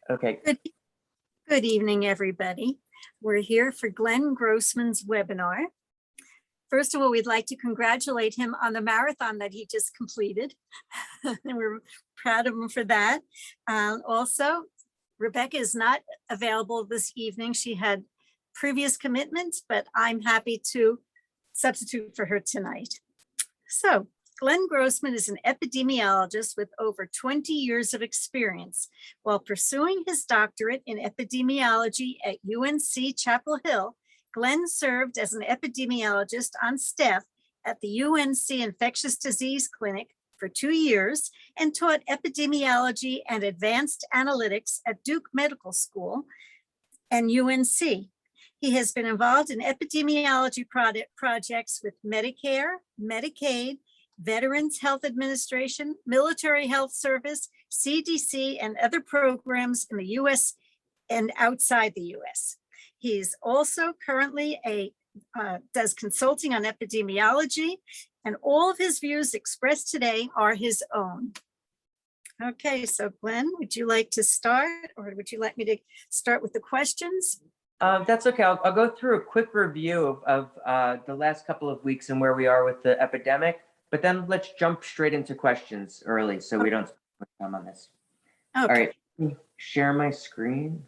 Okay. Good evening, everybody. We're here for Glenn Grossman's webinar. First of all, we'd like to congratulate him on the marathon that he just completed. And we're proud of him for that. Also, Rebecca is not available this evening. She had previous commitments, but I'm happy to substitute for her tonight. So, Glenn Grossman is an epidemiologist with over 20 years of experience. While pursuing his doctorate in epidemiology at UNC Chapel Hill, Glenn served as an epidemiologist on staff at the UNC Infectious Disease Clinic for 2 years and taught epidemiology and advanced analytics at Duke Medical School and UNC. He has been involved in epidemiology projects with Medicare, Medicaid, Veterans Health Administration, Military Health Service, CDC, and other programs in the US and outside the US. He's also currently does consulting on epidemiology, and all of his views expressed today are his own. Okay, so Glenn, would you like to start, or would you like me to start with the questions? That's okay. I'll go through a quick review of the last couple of weeks and where we are with the epidemic, but then let's jump straight into questions early so we don't spend much time on this. Okay. All right, let me share my screen.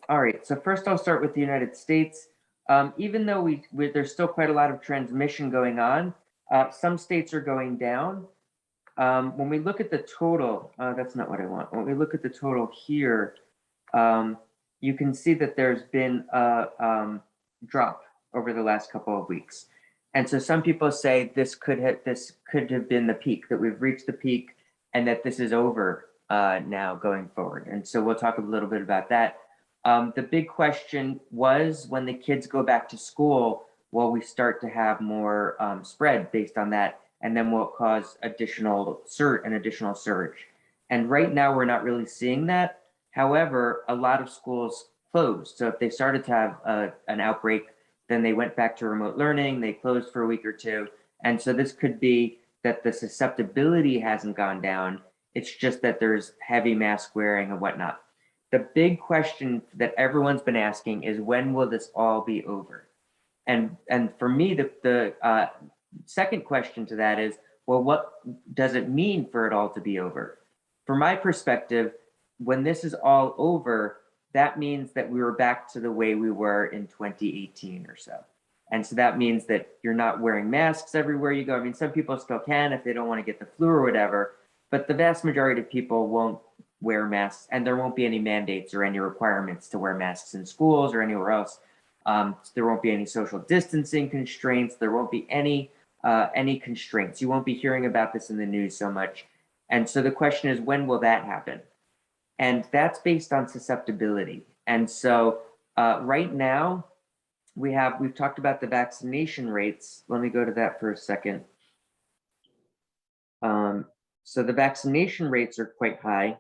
All right, so first I'll start with the United States. Even though there's still quite a lot of transmission going on, some states are going down. When we look at the total, that's not what I want. When we look at the total here, you can see that there's been a drop over the last couple of weeks. And so some people say this could have been the peak, that we've reached the peak and that this is over now going forward. And so we'll talk a little bit about that. The big question was, when the kids go back to school, will we start to have more spread based on that? And then will it cause an additional surge? And right now we're not really seeing that. However, a lot of schools closed. So if they started to have an outbreak, then they went back to remote learning, they closed for a week or two. And so this could be that the susceptibility hasn't gone down. It's just that there's heavy mask wearing and whatnot. The big question that everyone's been asking is, when will this all be over? And for me, the second question to that is, well, what does it mean for it all to be over? From my perspective, when this is all over, that means that we were back to the way we were in 2018 or so. And so that means that you're not wearing masks everywhere you go. I mean, some people still can if they don't want to get the flu or whatever, but the vast majority of people won't wear masks, and there won't be any mandates or any requirements to wear masks in schools or anywhere else. There won't be any social distancing constraints. There won't be any constraints. You won't be hearing about this in the news so much. And so the question is, when will that happen? And that's based on susceptibility. And so right now we've talked about the vaccination rates. Let me go to that for a second. So the vaccination rates are quite high.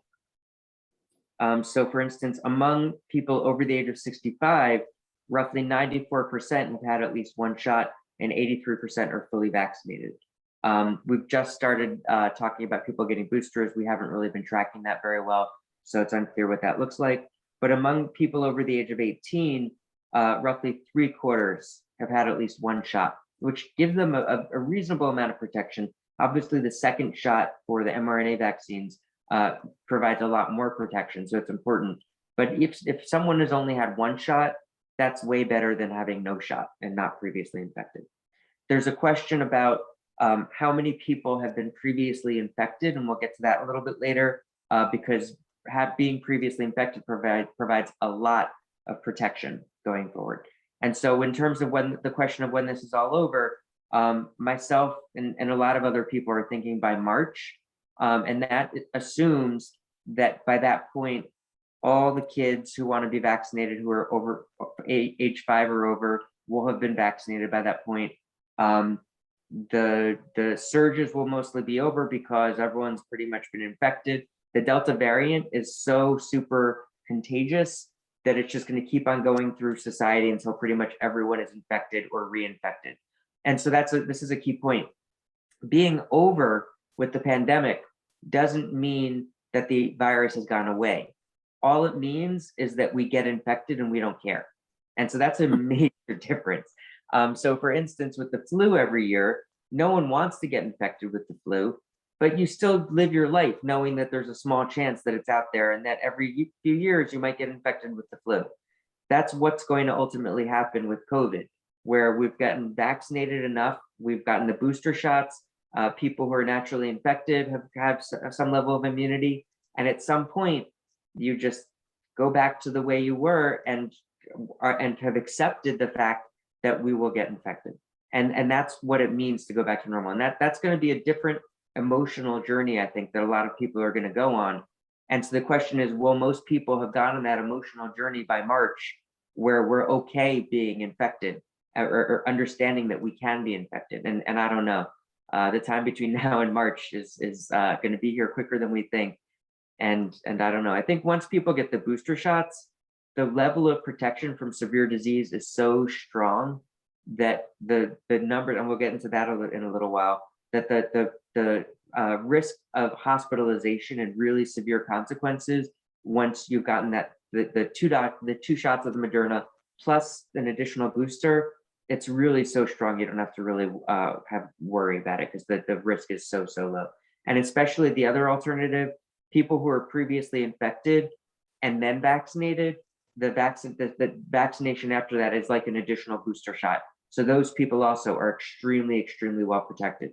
So for instance, among people over the age of 65, roughly 94% have had at least one shot and 83% are fully vaccinated. We've just started talking about people getting boosters. We haven't really been tracking that very well, so it's unclear what that looks like. But among people over the age of 18, roughly 3/4 have had at least one shot, which gives them a reasonable amount of protection. Obviously, the second shot for the mRNA vaccines provides a lot more protection, so it's important. But if someone has only had one shot, that's way better than having no shot and not previously infected. There's a question about how many people have been previously infected, and we'll get to that a little bit later, because being previously infected provides a lot of protection going forward. And so in terms of the question of when this is all over, myself and a lot of other people are thinking by March, and that assumes that by that point, all the kids who want to be vaccinated who are over age 5 or over will have been vaccinated by that point. The surges will mostly be over because everyone's pretty much been infected. The Delta variant is so super contagious that it's just going to keep on going through society until pretty much everyone is infected or reinfected. And so this is a key point. being over with the pandemic doesn't mean that the virus has gone away. All it means is that we get infected and we don't care. And so that's a major difference. So for instance, with the flu every year, no one wants to get infected with the flu, but you still live your life knowing that there's a small chance that it's out there and that every few years you might get infected with the flu. That's what's going to ultimately happen with COVID, where we've gotten vaccinated enough, we've gotten the booster shots, people who are naturally infected have some level of immunity, and at some point, you just go back to the way you were and have accepted the fact that we will get infected. And that's what it means to go back to normal. And that's going to be a different emotional journey, I think, that a lot of people are going to go on. And so the question is, will most people have gone on that emotional journey by March where we're okay being infected or understanding that we can be infected? And I don't know. The time between now and March is going to be here quicker than we think. And I don't know. I think once people get the booster shots, the level of protection from severe disease is so strong that the numbers, and we'll get into that in a little while, that the risk of hospitalization and really severe consequences once you've gotten that the two shots of the Moderna plus an additional booster, it's really so strong you don't have to really have worry about it because the risk is so low. And especially the other alternative, people who were previously infected and then vaccinated, the vaccination after that is like an additional booster shot. So those people also are extremely well protected.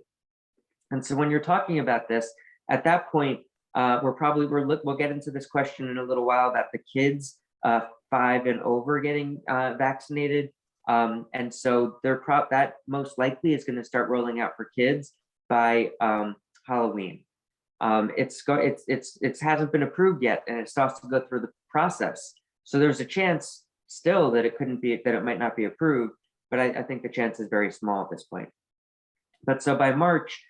And so when you're talking about this, at that point, we'll get into this question in a little while about the kids 5 and over getting vaccinated. And so that most likely is going to start rolling out for kids by Halloween. It hasn't been approved yet, and it still has to go through the process. So there's a chance still that it might not be approved, but I think the chance is very small at this point. But so by March,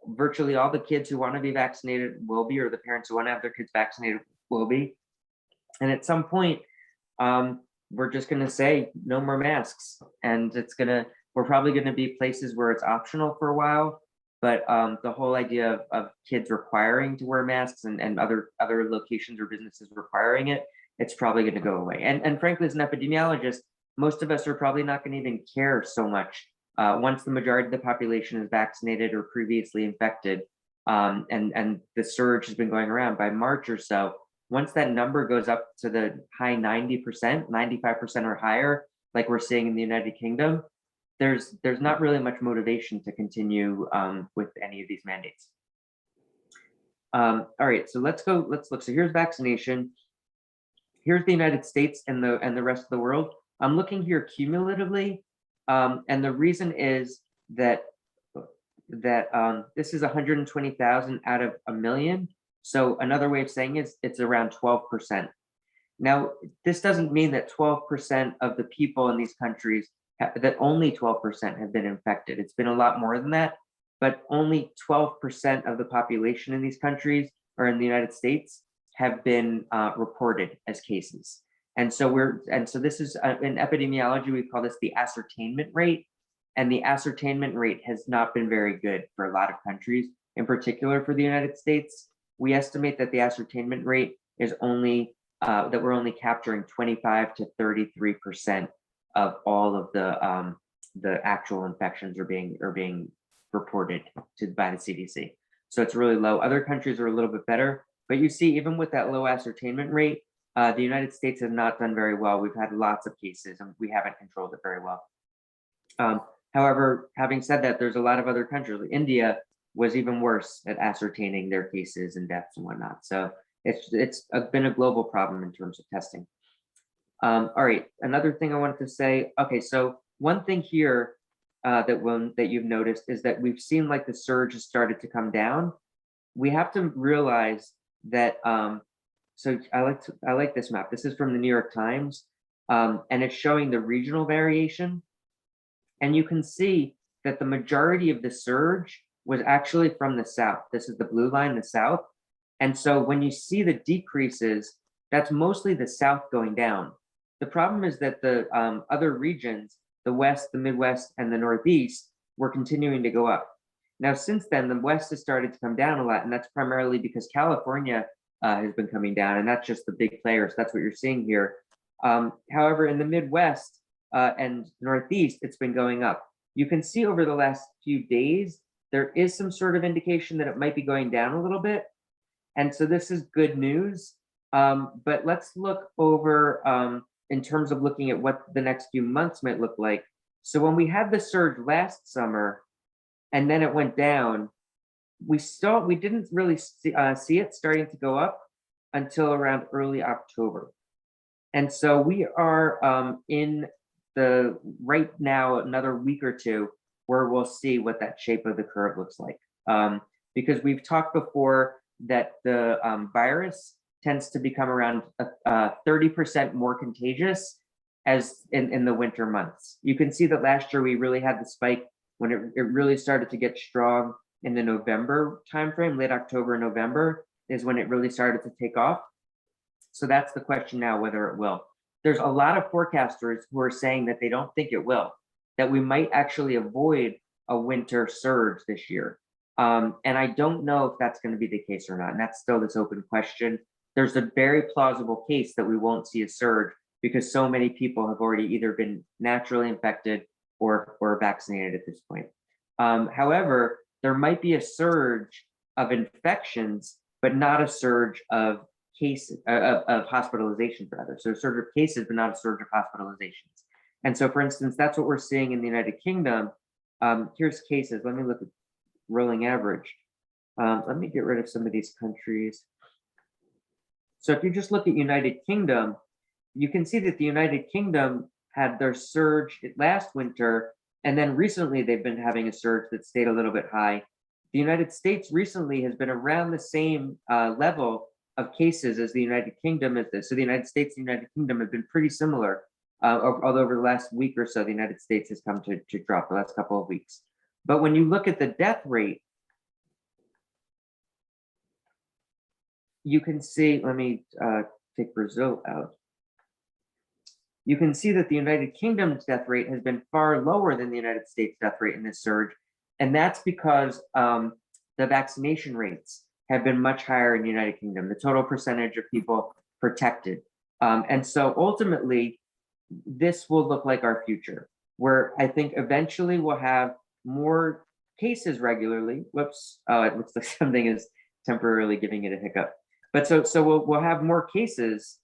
virtually all the kids who want to be vaccinated will be, or the parents who want to have their kids vaccinated will be. And at some point, we're just going to say no more masks, and we're probably going to be places where it's optional for a while. But the whole idea of kids requiring to wear masks and other locations or businesses requiring it, it's probably going to go away. And frankly, as an epidemiologist, most of us are probably not going to even care so much once the majority of the population is vaccinated or previously infected, and the surge has been going around by March or so. Once that number goes up to the high 90%, 95% or higher, like we're seeing in the United Kingdom, there's not really much motivation to continue with any of these mandates. All right, so let's look. So here's vaccination. Here's the United States and the rest of the world. I'm looking here cumulatively, and the reason is that this is 120,000 out of a million. So another way of saying is it's around 12%. Now, this doesn't mean that 12% of the people in these countries that only 12% have been infected. It's been a lot more than that, but only 12% of the population in these countries or in the United States have been reported as cases. And so this is in epidemiology, we call this the ascertainment rate. And the ascertainment rate has not been very good for a lot of countries, in particular for the United States. We estimate that the ascertainment rate is only that we're only capturing 25 to 33% of all of the actual infections are being reported by the CDC. So it's really low. Other countries are a little bit better, but you see, even with that low ascertainment rate, the United States has not done very well. We've had lots of cases and we haven't controlled it very well. However, having said that, there's a lot of other countries. India was even worse at ascertaining their cases and deaths and whatnot. So it's been a global problem in terms of testing. All right, another thing I wanted to say, okay, so one thing here that you've noticed is that we've seen like the surge has started to come down. We have to realize that, so I like this map. This is from the New York Times, and it's showing the regional variation. And you can see that the majority of the surge was actually from the South. This is the blue line, the South. And so when you see the decreases, that's mostly the South going down. The problem is that the other regions, the West, the Midwest, and the Northeast, were continuing to go up. Now, since then, the West has started to come down a lot, and that's primarily because California has been coming down, and that's just the big players. That's what you're seeing here. However, in the Midwest and Northeast, it's been going up. You can see over the last few days, there is some sort of indication that it might be going down a little bit. And so this is good news. But let's look over in terms of looking at what the next few months might look like. So when we had the surge last summer, and then it went down, we didn't really see it starting to go up until around early October. And so we are in the right now, another week or two, where we'll see what that shape of the curve looks like. Because we've talked before that the virus tends to become around 30% more contagious as in the winter months. You can see that last year we really had the spike when it really started to get strong in the November timeframe. Late October, November is when it really started to take off. So that's the question now, whether it will. There's a lot of forecasters who are saying that they don't think it will, that we might actually avoid a winter surge this year. And I don't know if that's going to be the case or not. And that's still this open question. There's a very plausible case that we won't see a surge because so many people have already either been naturally infected or vaccinated at this point. However, there might be a surge of infections, but not a surge of cases, of hospitalizations rather. So a surge of cases, but not a surge of hospitalizations. And so, for instance, that's what we're seeing in the United Kingdom. Here's cases. Let me look at rolling average. Let me get rid of some of these countries. So if you just look at United Kingdom, you can see that the United Kingdom had their surge last winter, and then recently they've been having a surge that stayed a little bit high. The United States recently has been around the same level of cases as the United Kingdom is this. So the United States and the United Kingdom have been pretty similar, although over the last week or so, the United States has come to drop the last couple of weeks. But when you look at the death rate, you can see, let me take Brazil out. You can see that the United Kingdom's death rate has been far lower than the United States death rate in this surge. And that's because the vaccination rates have been much higher in the United Kingdom, the total percentage of people protected. And so ultimately, this will look like our future, where I think eventually we'll have more cases regularly. Whoops, oh, it looks like something is temporarily giving it a hiccup. But so we'll have more cases,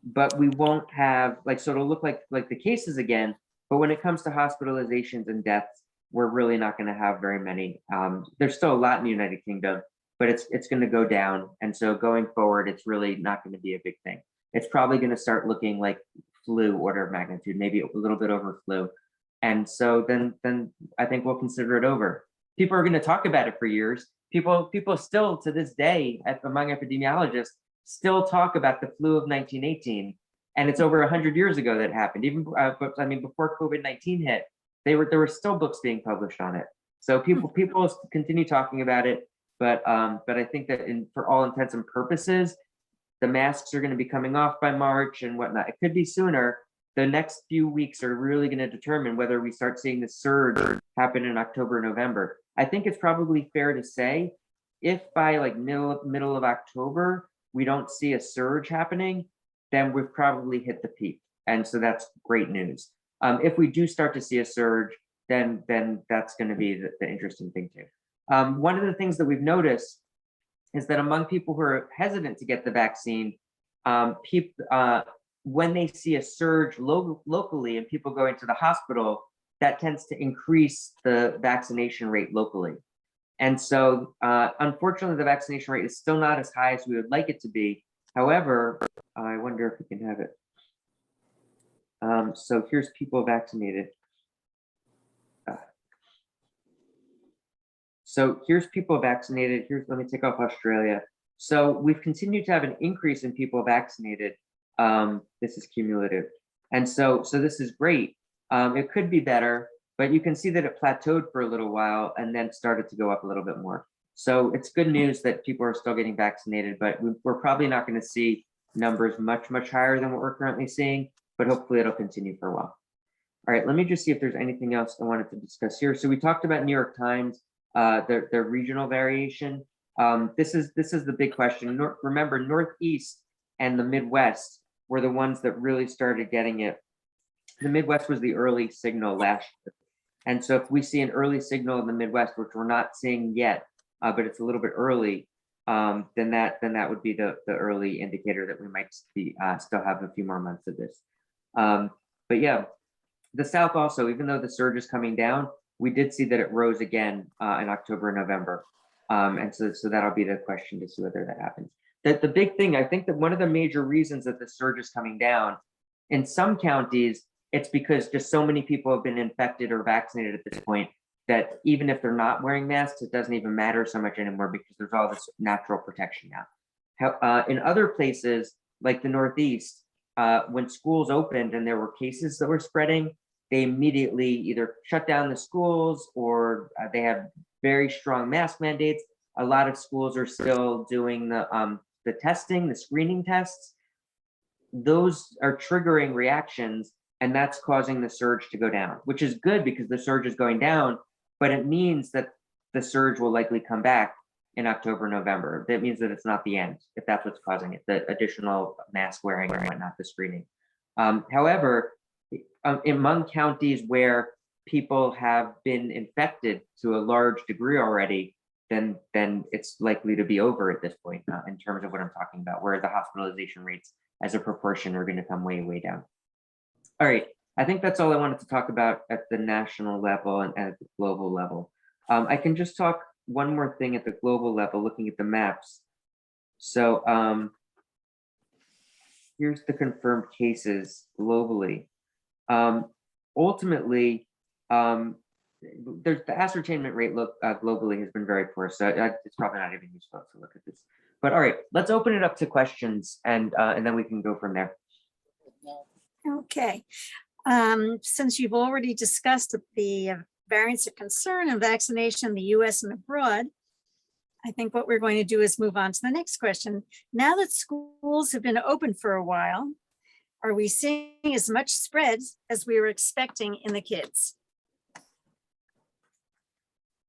but we won't have so it'll look like the cases again. But when it comes to hospitalizations and deaths, we're really not going to have very many. There's still a lot in the United Kingdom, but it's going to go down. And so going forward, it's really not going to be a big thing. It's probably going to start looking like flu order of magnitude, maybe a little bit over flu. And so then I think we'll consider it over. People are going to talk about it for years. People still to this day, among epidemiologists, still talk about the flu of 1918, and it's over 100 years ago that happened. Even I mean, before COVID-19 hit, there were still books being published on it. So people continue talking about it, but I think that for all intents and purposes, the masks are going to be coming off by March and whatnot. It could be sooner. The next few weeks are really going to determine whether we start seeing the surge happen in October, November. I think it's probably fair to say if by middle of October, we don't see a surge happening, then we've probably hit the peak. And so that's great news. If we do start to see a surge, then that's going to be the interesting thing too. One of the things that we've noticed is that among people who are hesitant to get the vaccine, when they see a surge locally and people going to the hospital, that tends to increase the vaccination rate locally. And so unfortunately, the vaccination rate is still not as high as we would like it to be. However, I wonder if we can have it. So here's people vaccinated. So here's people vaccinated. Let me take off Australia. So we've continued to have an increase in people vaccinated. This is cumulative. And so this is great. It could be better, but you can see that it plateaued for a little while and then started to go up a little bit more. So it's good news that people are still getting vaccinated, but we're probably not going to see numbers much higher than what we're currently seeing, but hopefully it'll continue for a while. All right, let me just see if there's anything else I wanted to discuss here. So we talked about New York Times. their regional variation. This is the big question. Remember, Northeast and the Midwest were the ones that really started getting it. The Midwest was the early signal last year. And so if we see an early signal in the Midwest, which we're not seeing yet, but it's a little bit early, then that would be the early indicator that we might be still have a few more months of this. But yeah, the South also, even though the surge is coming down, we did see that it rose again in October and November. And so that'll be the question to see whether that happens. The big thing, I think that one of the major reasons that the surge is coming down in some counties, it's because just so many people have been infected or vaccinated at this point that even if they're not wearing masks, it doesn't even matter so much anymore because there's all this natural protection now. In other places like the Northeast, when schools opened and there were cases that were spreading, they immediately either shut down the schools or they have very strong mask mandates. A lot of schools are still doing the testing, the screening tests. Those are triggering reactions, and that's causing the surge to go down, which is good because the surge is going down, but it means that the surge will likely come back in October, November. That means that it's not the end, if that's what's causing it, the additional mask wearing and whatnot, the screening. However, among counties where people have been infected to a large degree already, then it's likely to be over at this point in terms of what I'm talking about, where the hospitalization rates as a proportion are going to come way, way down. All right, I think that's all I wanted to talk about at the national level and at the global level. I can just talk one more thing at the global level, looking at the maps. So here's the confirmed cases globally. Ultimately, there's the ascertainment rate globally has been very poor, so it's probably not even useful to look at this. But all right, let's open it up to questions, and then we can go from there. Okay. Since you've already discussed the variants of concern and vaccination in the US and abroad, I think what we're going to do is move on to the next question. Now that schools have been open for a while, are we seeing as much spread as we were expecting in the kids?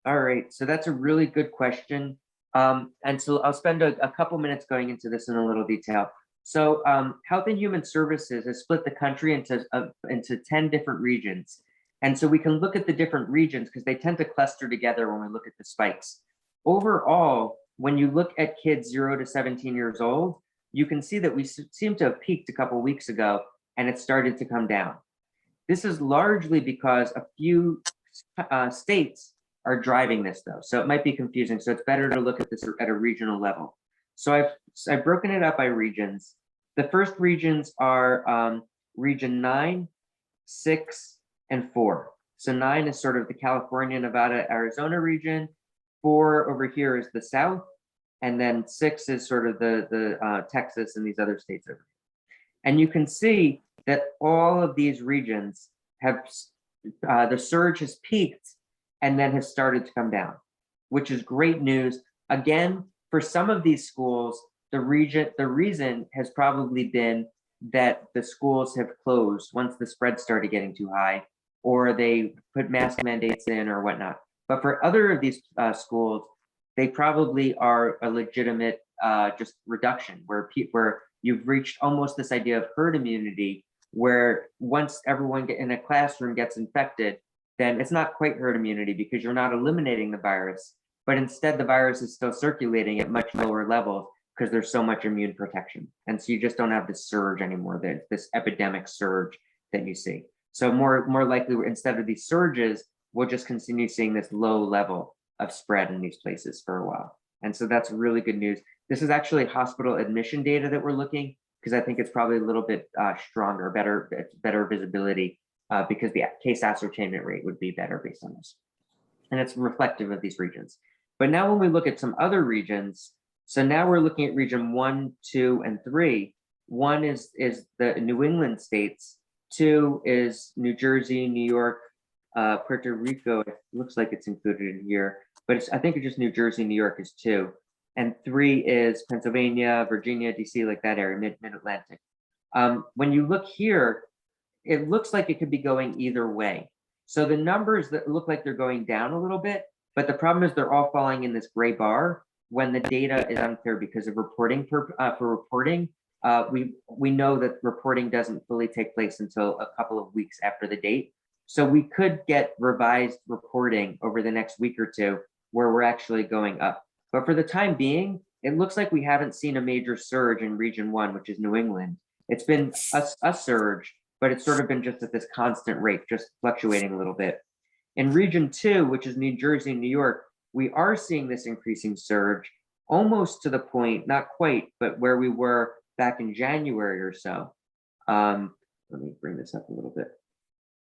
All right, so that's a really good question. And so I'll spend a couple minutes going into this in a little detail. So Health and Human Services has split the country into 10 different regions. And so we can look at the different regions because they tend to cluster together when we look at the spikes. Overall, when you look at kids 0 to 17 years old, you can see that we seem to have peaked a couple weeks ago and it started to come down. This is largely because a few states are driving this though. So it might be confusing. So it's better to look at this at a regional level. So I've broken it up by regions. The first regions are region 9, 6, and 4. So 9 is sort of the California, Nevada, Arizona region. 4 over here is the South. And then 6 is sort of the Texas and these other states over here. And you can see that all of these regions have, the surge has peaked and then has started to come down, which is great news. Again, for some of these schools, the reason has probably been that the schools have closed once the spread started getting too high, or they put mask mandates in or whatnot. But for other of these schools, they probably are a legitimate just reduction where you've reached almost this idea of herd immunity, where once everyone in a classroom gets infected, then it's not quite herd immunity because you're not eliminating the virus, but instead the virus is still circulating at much lower levels because there's so much immune protection. And so you just don't have this surge anymore, this epidemic surge that you see. So more likely, instead of these surges, we'll just continue seeing this low level of spread in these places for a while. And so that's really good news. This is actually hospital admission data that we're looking, because I think it's probably a little bit stronger, better visibility, because the case ascertainment rate would be better based on this. And it's reflective of these regions. But now when we look at some other regions, so now we're looking at region 1, 2, and 3. 1 is the New England states. 2 is New Jersey, New York, Puerto Rico. It looks like it's included in here, but I think it's just New Jersey, New York is 2. And 3 is Pennsylvania, Virginia, DC, like that area, mid-Atlantic. When you look here, it looks like it could be going either way. So the numbers that look like they're going down a little bit but the problem is they're all falling in this gray bar when the data is unclear because of reporting for reporting. We know that reporting doesn't fully take place until a couple of weeks after the date. So we could get revised reporting over the next week or two where we're actually going up. But for the time being, it looks like we haven't seen a major surge in region 1, which is New England. It's been a surge, but it's sort of been just at this constant rate, just fluctuating a little bit. In region 2, which is New Jersey and New York, we are seeing this increasing surge almost to the point, not quite, but where we were back in January or so. Let me bring this up a little bit.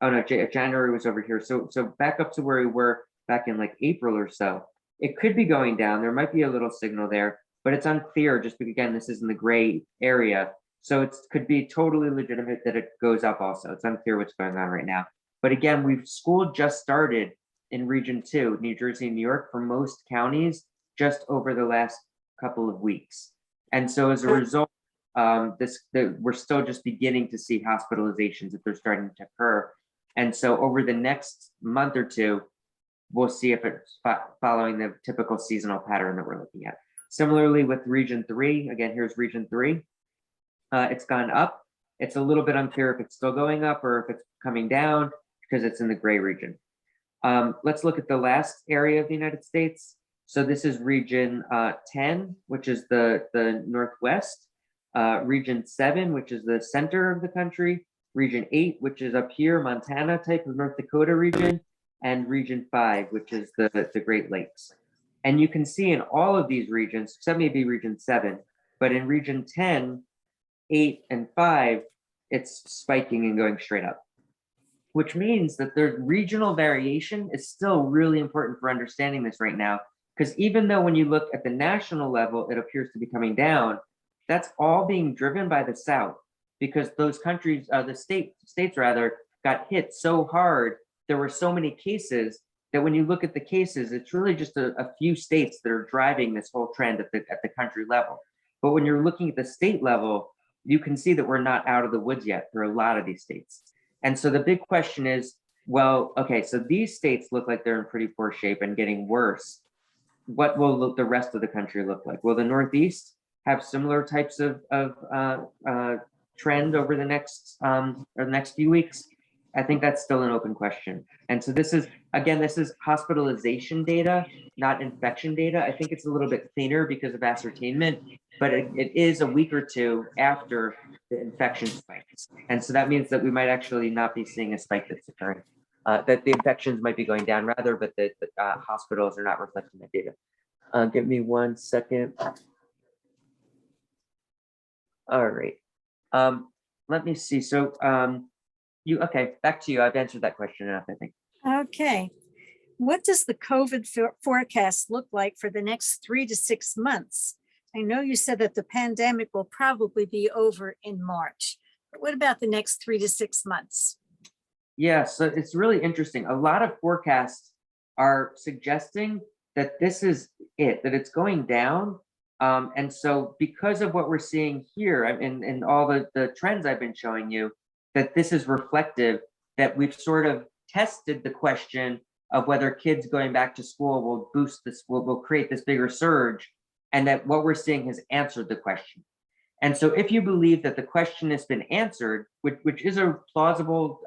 Oh no, January was over here. So back up to where we were back in like April or so. It could be going down. There might be a little signal there, but it's unclear just because, again, this is in the gray area. So it could be totally legitimate that it goes up also. It's unclear what's going on right now. But again, school just started in region 2, New Jersey and New York, for most counties just over the last couple of weeks. And so as a result, we're still just beginning to see hospitalizations if they're starting to occur. And so over the next month or two, we'll see if it's following the typical seasonal pattern that we're looking at. Similarly with region 3, again, here's region 3. It's gone up. It's a little bit unclear if it's still going up or if it's coming down because it's in the gray region. Let's look at the last area of the United States. So this is region 10, which is the Northwest, region 7, which is the center of the country, region 8, which is up here, Montana type of North Dakota region, and region 5, which is the Great Lakes. And you can see in all of these regions, except maybe region 7, but in region 10, 8, and 5, it's spiking and going straight up, which means that the regional variation is still really important for understanding this right now. Because even though when you look at the national level, it appears to be coming down, that's all being driven by the South, because those countries, the states rather, got hit so hard. There were so many cases that when you look at the cases, it's really just a few states that are driving this whole trend at the country level. But when you're looking at the state level, you can see that we're not out of the woods yet for a lot of these states. And so the big question is, well, okay, so these states look like they're in pretty poor shape and getting worse. What will the rest of the country look like? Will the Northeast have similar types of trend over the next few weeks? I think that's still an open question. And so this is, again, this is hospitalization data, not infection data. I think it's a little bit cleaner because of ascertainment, but it is a week or two after the infection spikes. And so that means that we might actually not be seeing a spike that's occurring, that the infections might be going down rather, but the hospitals are not reflecting that data. Give me 1 second. All right. Let me see. So okay, back to you. I've answered that question enough, I think. Okay. What does the COVID forecast look like for the next 3 to 6 months? I know you said that the pandemic will probably be over in March, but what about the next 3 to 6 months? Yeah, so it's really interesting. A lot of forecasts are suggesting that this is it, that it's going down. And so because of what we're seeing here and all the trends I've been showing you, that this is reflective that we've sort of tested the question of whether kids going back to school will boost this, will create this bigger surge, and that what we're seeing has answered the question. And so if you believe that the question has been answered, which is a plausible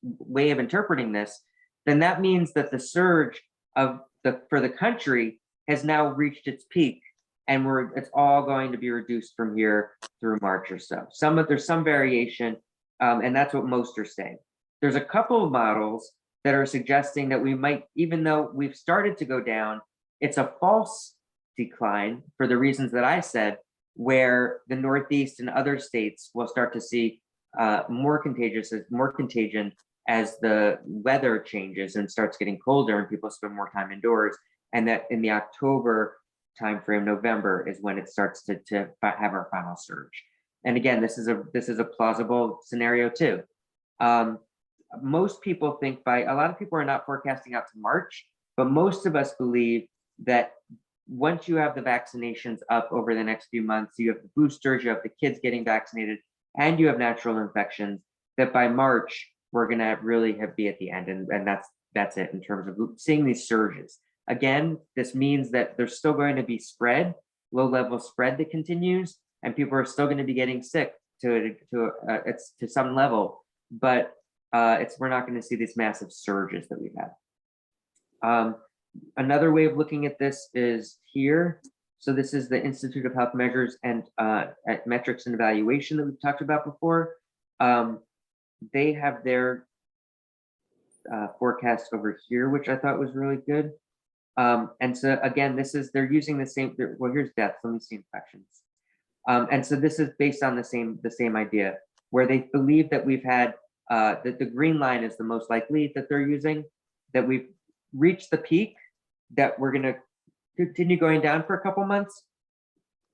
way of interpreting this, then that means that the surge for the country has now reached its peak, and it's all going to be reduced from here through March or so. There's some variation, and that's what most are saying. There's a couple of models that are suggesting that we might, even though we've started to go down, it's a false decline for the reasons that I said, where the Northeast and other states will start to see more contagion as the weather changes and starts getting colder and people spend more time indoors, and that in the October timeframe, November, is when it starts to have our final surge. And again, this is a plausible scenario too. Most people think a lot of people are not forecasting out to March, but most of us believe that once you have the vaccinations up over the next few months, you have the boosters, you have the kids getting vaccinated, and you have natural infections, that by March, we're gonna really be at the end. And that's it in terms of seeing these surges. Again, this means that there's still going to be spread, low level spread that continues, and people are still going to be getting sick to some level, but we're not going to see these massive surges that we've had. Another way of looking at this is here. So this is the Institute of Health Measures and Metrics and Evaluation that we've talked about before. They have their forecast over here, which I thought was really good. And so again, they're using the same, well, here's deaths, let me see infections. And so this is based on the same idea, where they believe that we've had, that the green line is the most likely that they're using, that we've reached the peak, that we're gonna continue going down for a couple months.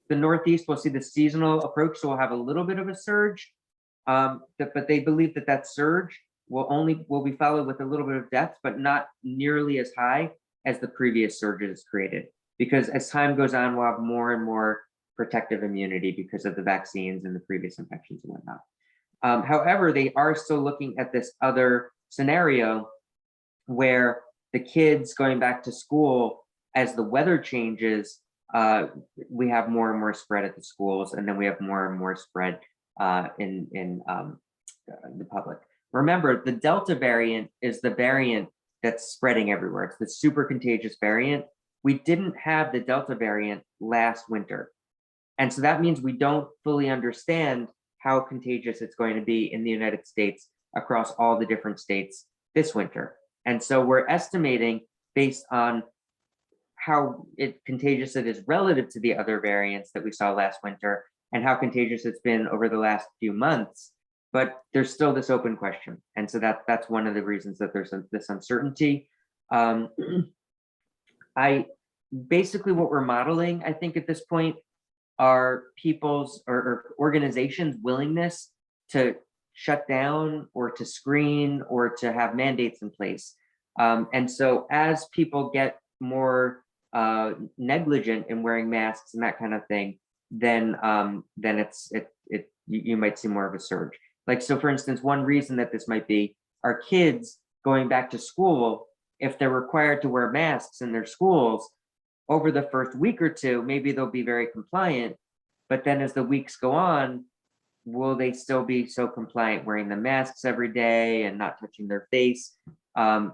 The Northeast will see the seasonal approach, so we'll have a little bit of a surge, but they believe that that surge will be followed with a little bit of deaths, but not nearly as high as the previous surges created. Because as time goes on, we'll have more and more protective immunity because of the vaccines and the previous infections and whatnot. However, they are still looking at this other scenario where the kids going back to school, as the weather changes, we have more and more spread at the schools, and then we have more and more spread in the public. Remember, the Delta variant is the variant that's spreading everywhere. It's the super contagious variant. We didn't have the Delta variant last winter. And so that means we don't fully understand how contagious it's going to be in the United States across all the different states this winter. And so we're estimating based on how contagious it is relative to the other variants that we saw last winter and how contagious it's been over the last few months. But there's still this open question. And so that's one of the reasons that there's this uncertainty. Basically what we're modeling, I think at this point, are people's or organizations' willingness to shut down or to screen or to have mandates in place. And so as people get more negligent in wearing masks and that kind of thing, then you might see more of a surge. Like, so for instance, one reason that this might be are kids going back to school. If they're required to wear masks in their schools, over the first week or two, maybe they'll be very compliant, but then as the weeks go on, will they still be so compliant wearing the masks every day and not touching their face? I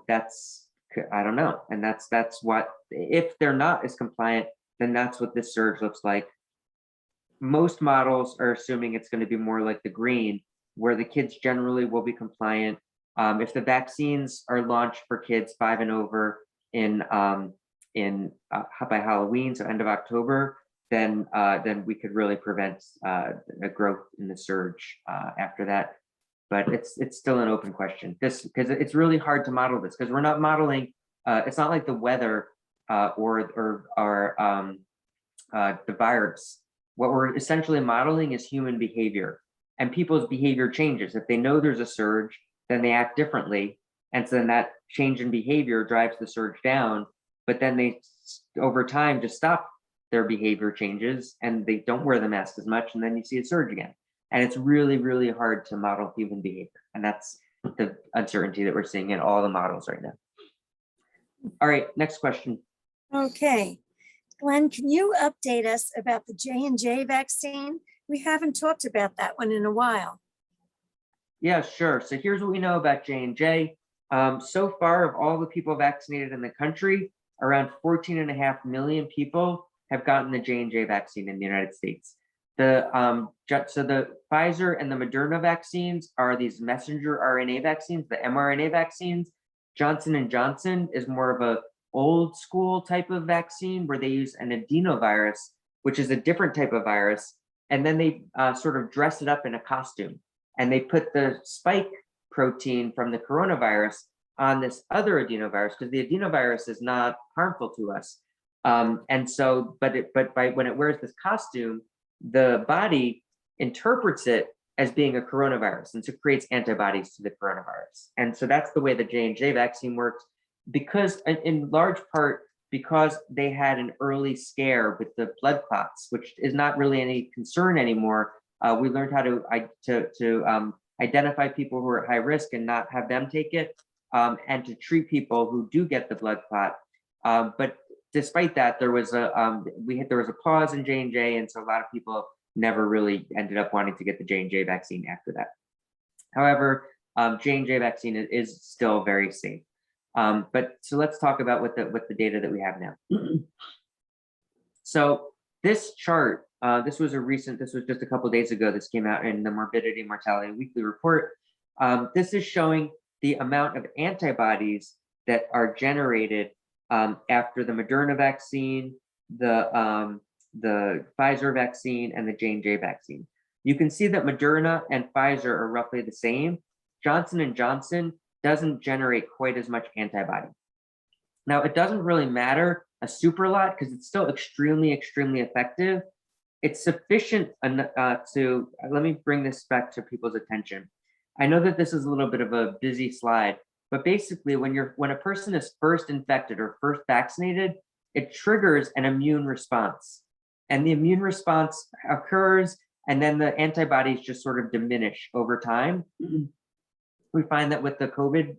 don't know. And that's what, if they're not as compliant, then that's what this surge looks like. Most models are assuming it's going to be more like the green, where the kids generally will be compliant. If the vaccines are launched for kids 5 and over by Halloween, so end of October, then we could really prevent a growth in the surge after that. But it's still an open question. Because it's really hard to model this, because we're not modeling. It's not like the weather or the virus. What we're essentially modeling is human behavior, and people's behavior changes. If they know there's a surge, then they act differently, and so then that change in behavior drives the surge down. But then they, over time, just stop their behavior changes and they don't wear the mask as much, and then you see a surge again. And it's really, really hard to model human behavior. And that's the uncertainty that we're seeing in all the models right now. All right, next question. Okay. Glenn, can you update us about the JNJ vaccine? We haven't talked about that one in a while. Yeah, sure. So here's what we know about J&J. So far, of all the people vaccinated in the country, around 14.5 million people have gotten the J&J vaccine in the United States. So the Pfizer and the Moderna vaccines are these messenger RNA vaccines, the mRNA vaccines. Johnson & Johnson is more of a old school type of vaccine where they use an adenovirus, which is a different type of virus. And then they sort of dress it up in a costume. And they put the spike protein from the coronavirus on this other adenovirus, because the adenovirus is not harmful to us. And so, when it wears this costume, the body interprets it as being a coronavirus, and so creates antibodies to the coronavirus. And so that's the way the J&J vaccine works, because in large part, because they had an early scare with the blood clots, which is not really any concern anymore. We learned how to identify people who are at high risk and not have them take it. and to treat people who do get the blood clot. But despite that, there was a pause in J&J, and so a lot of people never really ended up wanting to get the J&J vaccine after that. However, J&J vaccine is still very safe. But so let's talk about what the data that we have now. So this chart, this was just a couple of days ago. This came out in the Morbidity and Mortality Weekly Report. This is showing the amount of antibodies that are generated after the Moderna vaccine, the Pfizer vaccine, and the J&J vaccine. You can see that Moderna and Pfizer are roughly the same. Johnson & Johnson doesn't generate quite as much antibody. Now, it doesn't really matter a super lot because it's still extremely, extremely effective. It's sufficient to, let me bring this back to people's attention. I know that this is a little bit of a busy slide, but basically when a person is first infected or first vaccinated, it triggers an immune response. And the immune response occurs, and then the antibodies just sort of diminish over time. We find that with the COVID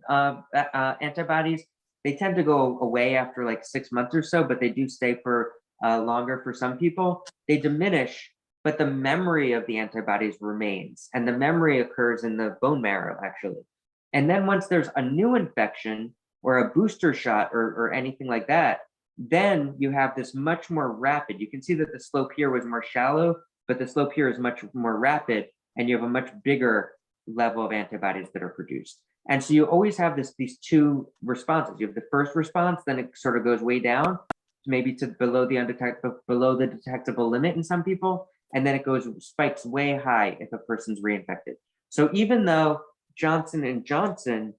antibodies, they tend to go away after like 6 months or so, but they do stay for longer for some people. They diminish, but the memory of the antibodies remains, and the memory occurs in the bone marrow, actually. And then once there's a new infection or a booster shot or anything like that, then you have this much more rapid. You can see that the slope here was more shallow, but the slope here is much more rapid, and you have a much bigger level of antibodies that are produced. And so you always have these two responses. You have the first response, then it sort of goes way down, maybe to below the detectable limit in some people, and then it spikes way high if a person's reinfected. So even though Johnson & Johnson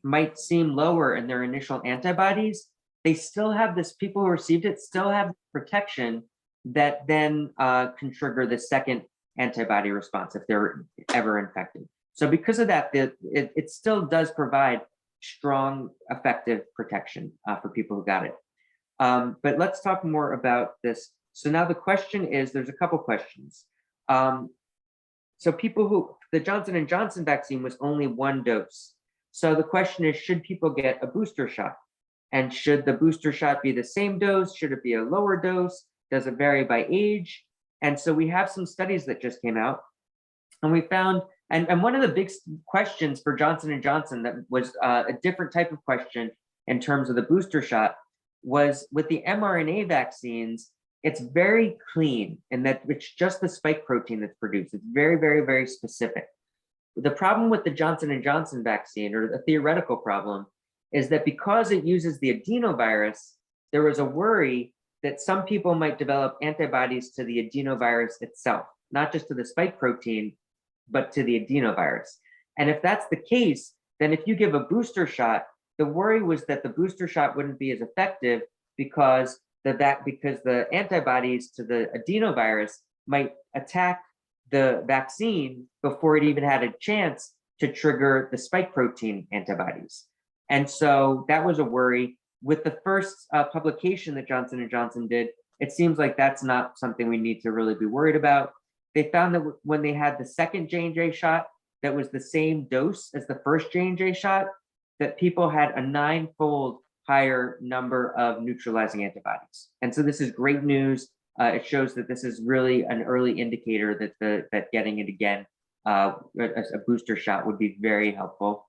might seem lower in their initial antibodies, they still have this, people who received it still have protection that then can trigger the second antibody response if they're ever infected. So because of that, it still does provide strong, effective protection for people who got it. But let's talk more about this. So now the question is, there's a couple questions. So the Johnson & Johnson vaccine was only 1 dose. So the question is, should people get a booster shot? And should the booster shot be the same dose? Should it be a lower dose? Does it vary by age? And so we have some studies that just came out, and we found, and one of the big questions for Johnson & Johnson that was a different type of question in terms of the booster shot was with the mRNA vaccines, it's very clean in that it's just the spike protein that's produced. It's very, very, very specific. The problem with the Johnson & Johnson vaccine, or the theoretical problem, is that because it uses the adenovirus, there was a worry that some people might develop antibodies to the adenovirus itself, not just to the spike protein, but to the adenovirus. And if that's the case, then if you give a booster shot, the worry was that the booster shot wouldn't be as effective because the antibodies to the adenovirus might attack the vaccine before it even had a chance to trigger the spike protein antibodies. And so that was a worry. With the first publication that Johnson & Johnson did, it seems like that's not something we need to really be worried about. They found that when they had the second J&J shot that was the same dose as the first J&J shot, that people had a 9-fold higher number of neutralizing antibodies. And so this is great news. It shows that this is really an early indicator that getting it again, a booster shot would be very helpful.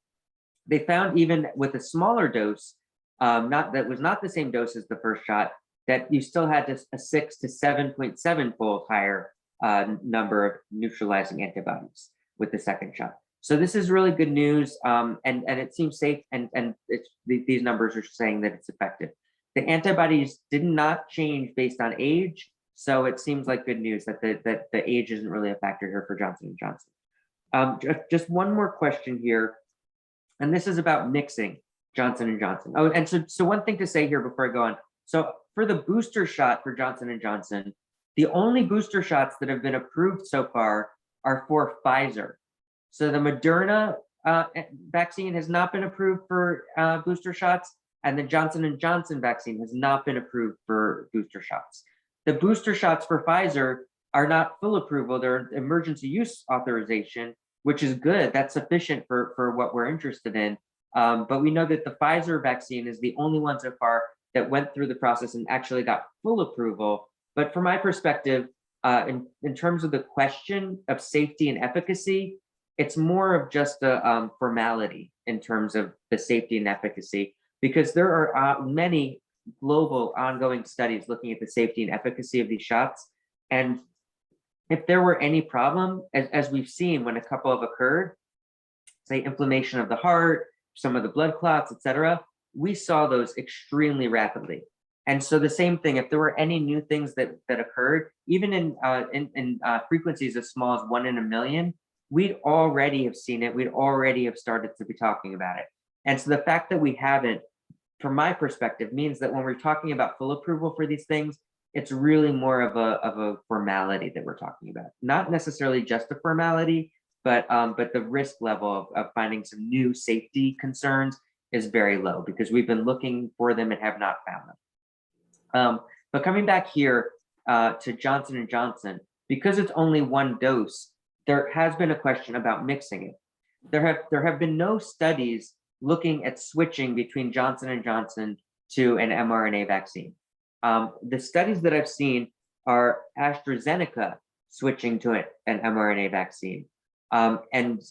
They found even with a smaller dose, that was not the same dose as the first shot, that you still had a 6 to 7.7-fold higher number of neutralizing antibodies with the second shot. So this is really good news, and it seems safe, and these numbers are saying that it's effective. The antibodies did not change based on age, so it seems like good news that the age isn't really a factor here for Johnson & Johnson. Just one more question here, and this is about mixing Johnson & Johnson. Oh, and so one thing to say here before I go on. So for the booster shot for Johnson & Johnson, the only booster shots that have been approved so far are for Pfizer. So the Moderna vaccine has not been approved for booster shots, and the Johnson & Johnson vaccine has not been approved for booster shots. The booster shots for Pfizer are not full approval, they're emergency use authorization, which is good. That's sufficient for what we're interested in. But we know that the Pfizer vaccine is the only one so far that went through the process and actually got full approval. But from my perspective, in terms of the question of safety and efficacy, it's more of just a formality in terms of the safety and efficacy, because there are many global ongoing studies looking at the safety and efficacy of these shots. And if there were any problem, as we've seen when a couple have occurred, say inflammation of the heart, some of the blood clots, et cetera, we saw those extremely rapidly. And so the same thing, if there were any new things that occurred, even in frequencies as small as 1 in a million, we'd already have seen it. We'd already have started to be talking about it. And so the fact that we haven't, from my perspective, means that when we're talking about full approval for these things, it's really more of a formality that we're talking about. Not necessarily just a formality, but the risk level of finding some new safety concerns is very low, because we've been looking for them and have not found them. But coming back here to Johnson & Johnson, because it's only one dose, there has been a question about mixing it. There have been no studies looking at switching between Johnson & Johnson to an mRNA vaccine. The studies that I've seen are AstraZeneca switching to an mRNA vaccine. And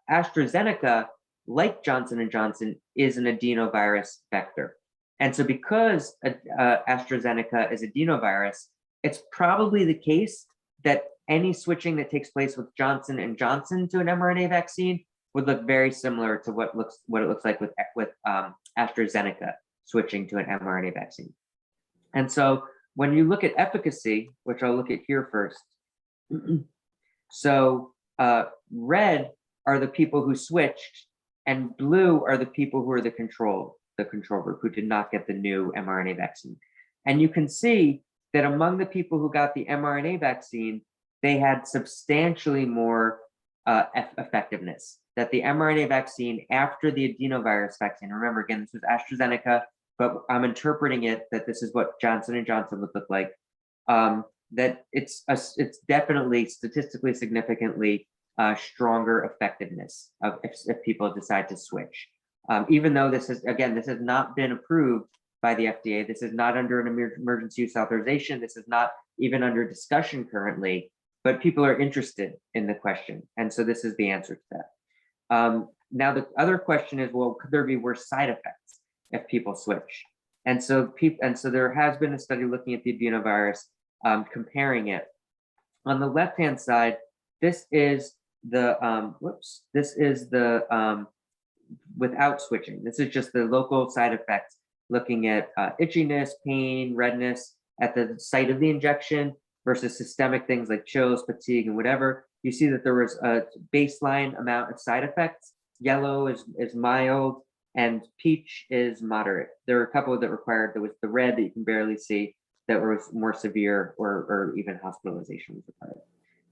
AstraZeneca, like Johnson & Johnson, is an adenovirus vector. And so because AstraZeneca is adenovirus, it's probably the case that any switching that takes place with Johnson & Johnson to an mRNA vaccine would look very similar to what it looks like with AstraZeneca switching to an mRNA vaccine. And so when you look at efficacy, which I'll look at here first, so red are the people who switched, and blue are the people who are the control group, who did not get the new mRNA vaccine. And you can see that among the people who got the mRNA vaccine, they had substantially more effectiveness. That the mRNA vaccine after the adenovirus vaccine, remember again, this was AstraZeneca, but I'm interpreting it that this is what Johnson & Johnson would look like, that it's definitely statistically significantly stronger effectiveness if people decide to switch. Even though this has not been approved by the FDA, this is not under an emergency use authorization, this is not even under discussion currently, but people are interested in the question. And so this is the answer to that. Now, the other question is, well, could there be worse side effects if people switch? And so there has been a study looking at the adenovirus, comparing it. On the left-hand side, this is the without switching. This is just the local side effects, looking at itchiness, pain, redness at the site of the injection versus systemic things like chills, fatigue, and whatever. You see that there was a baseline amount of side effects. Yellow is mild, and peach is moderate. There are a couple that required, there was the red that you can barely see, that was more severe, or even hospitalization was required.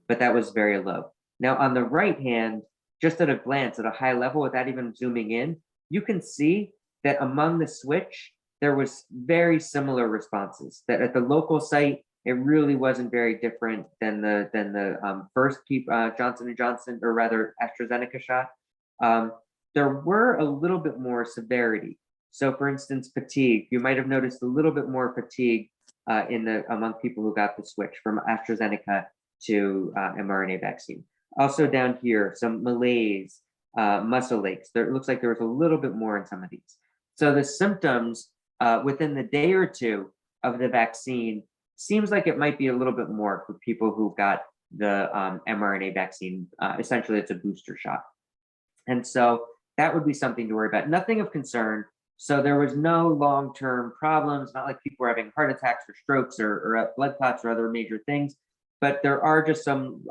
But that was very low. Now on the right hand, just at a glance, at a high level, without even zooming in, you can see that among the switch, there was very similar responses. That at the local site, it really wasn't very different than the first Johnson & Johnson, or rather AstraZeneca shot. There were a little bit more severity. So for instance, fatigue, you might have noticed a little bit more fatigue among people who got the switch from AstraZeneca to mRNA vaccine. Also down here, some malaise, muscle aches. It looks like there was a little bit more in some of these. So the symptoms within the day or two of the vaccine seems like it might be a little bit more for people who got the mRNA vaccine. Essentially, it's a booster shot. And so that would be something to worry about. Nothing of concern. So there was no long-term problems, not like people were having heart attacks or strokes or blood clots or other major things. But there are just some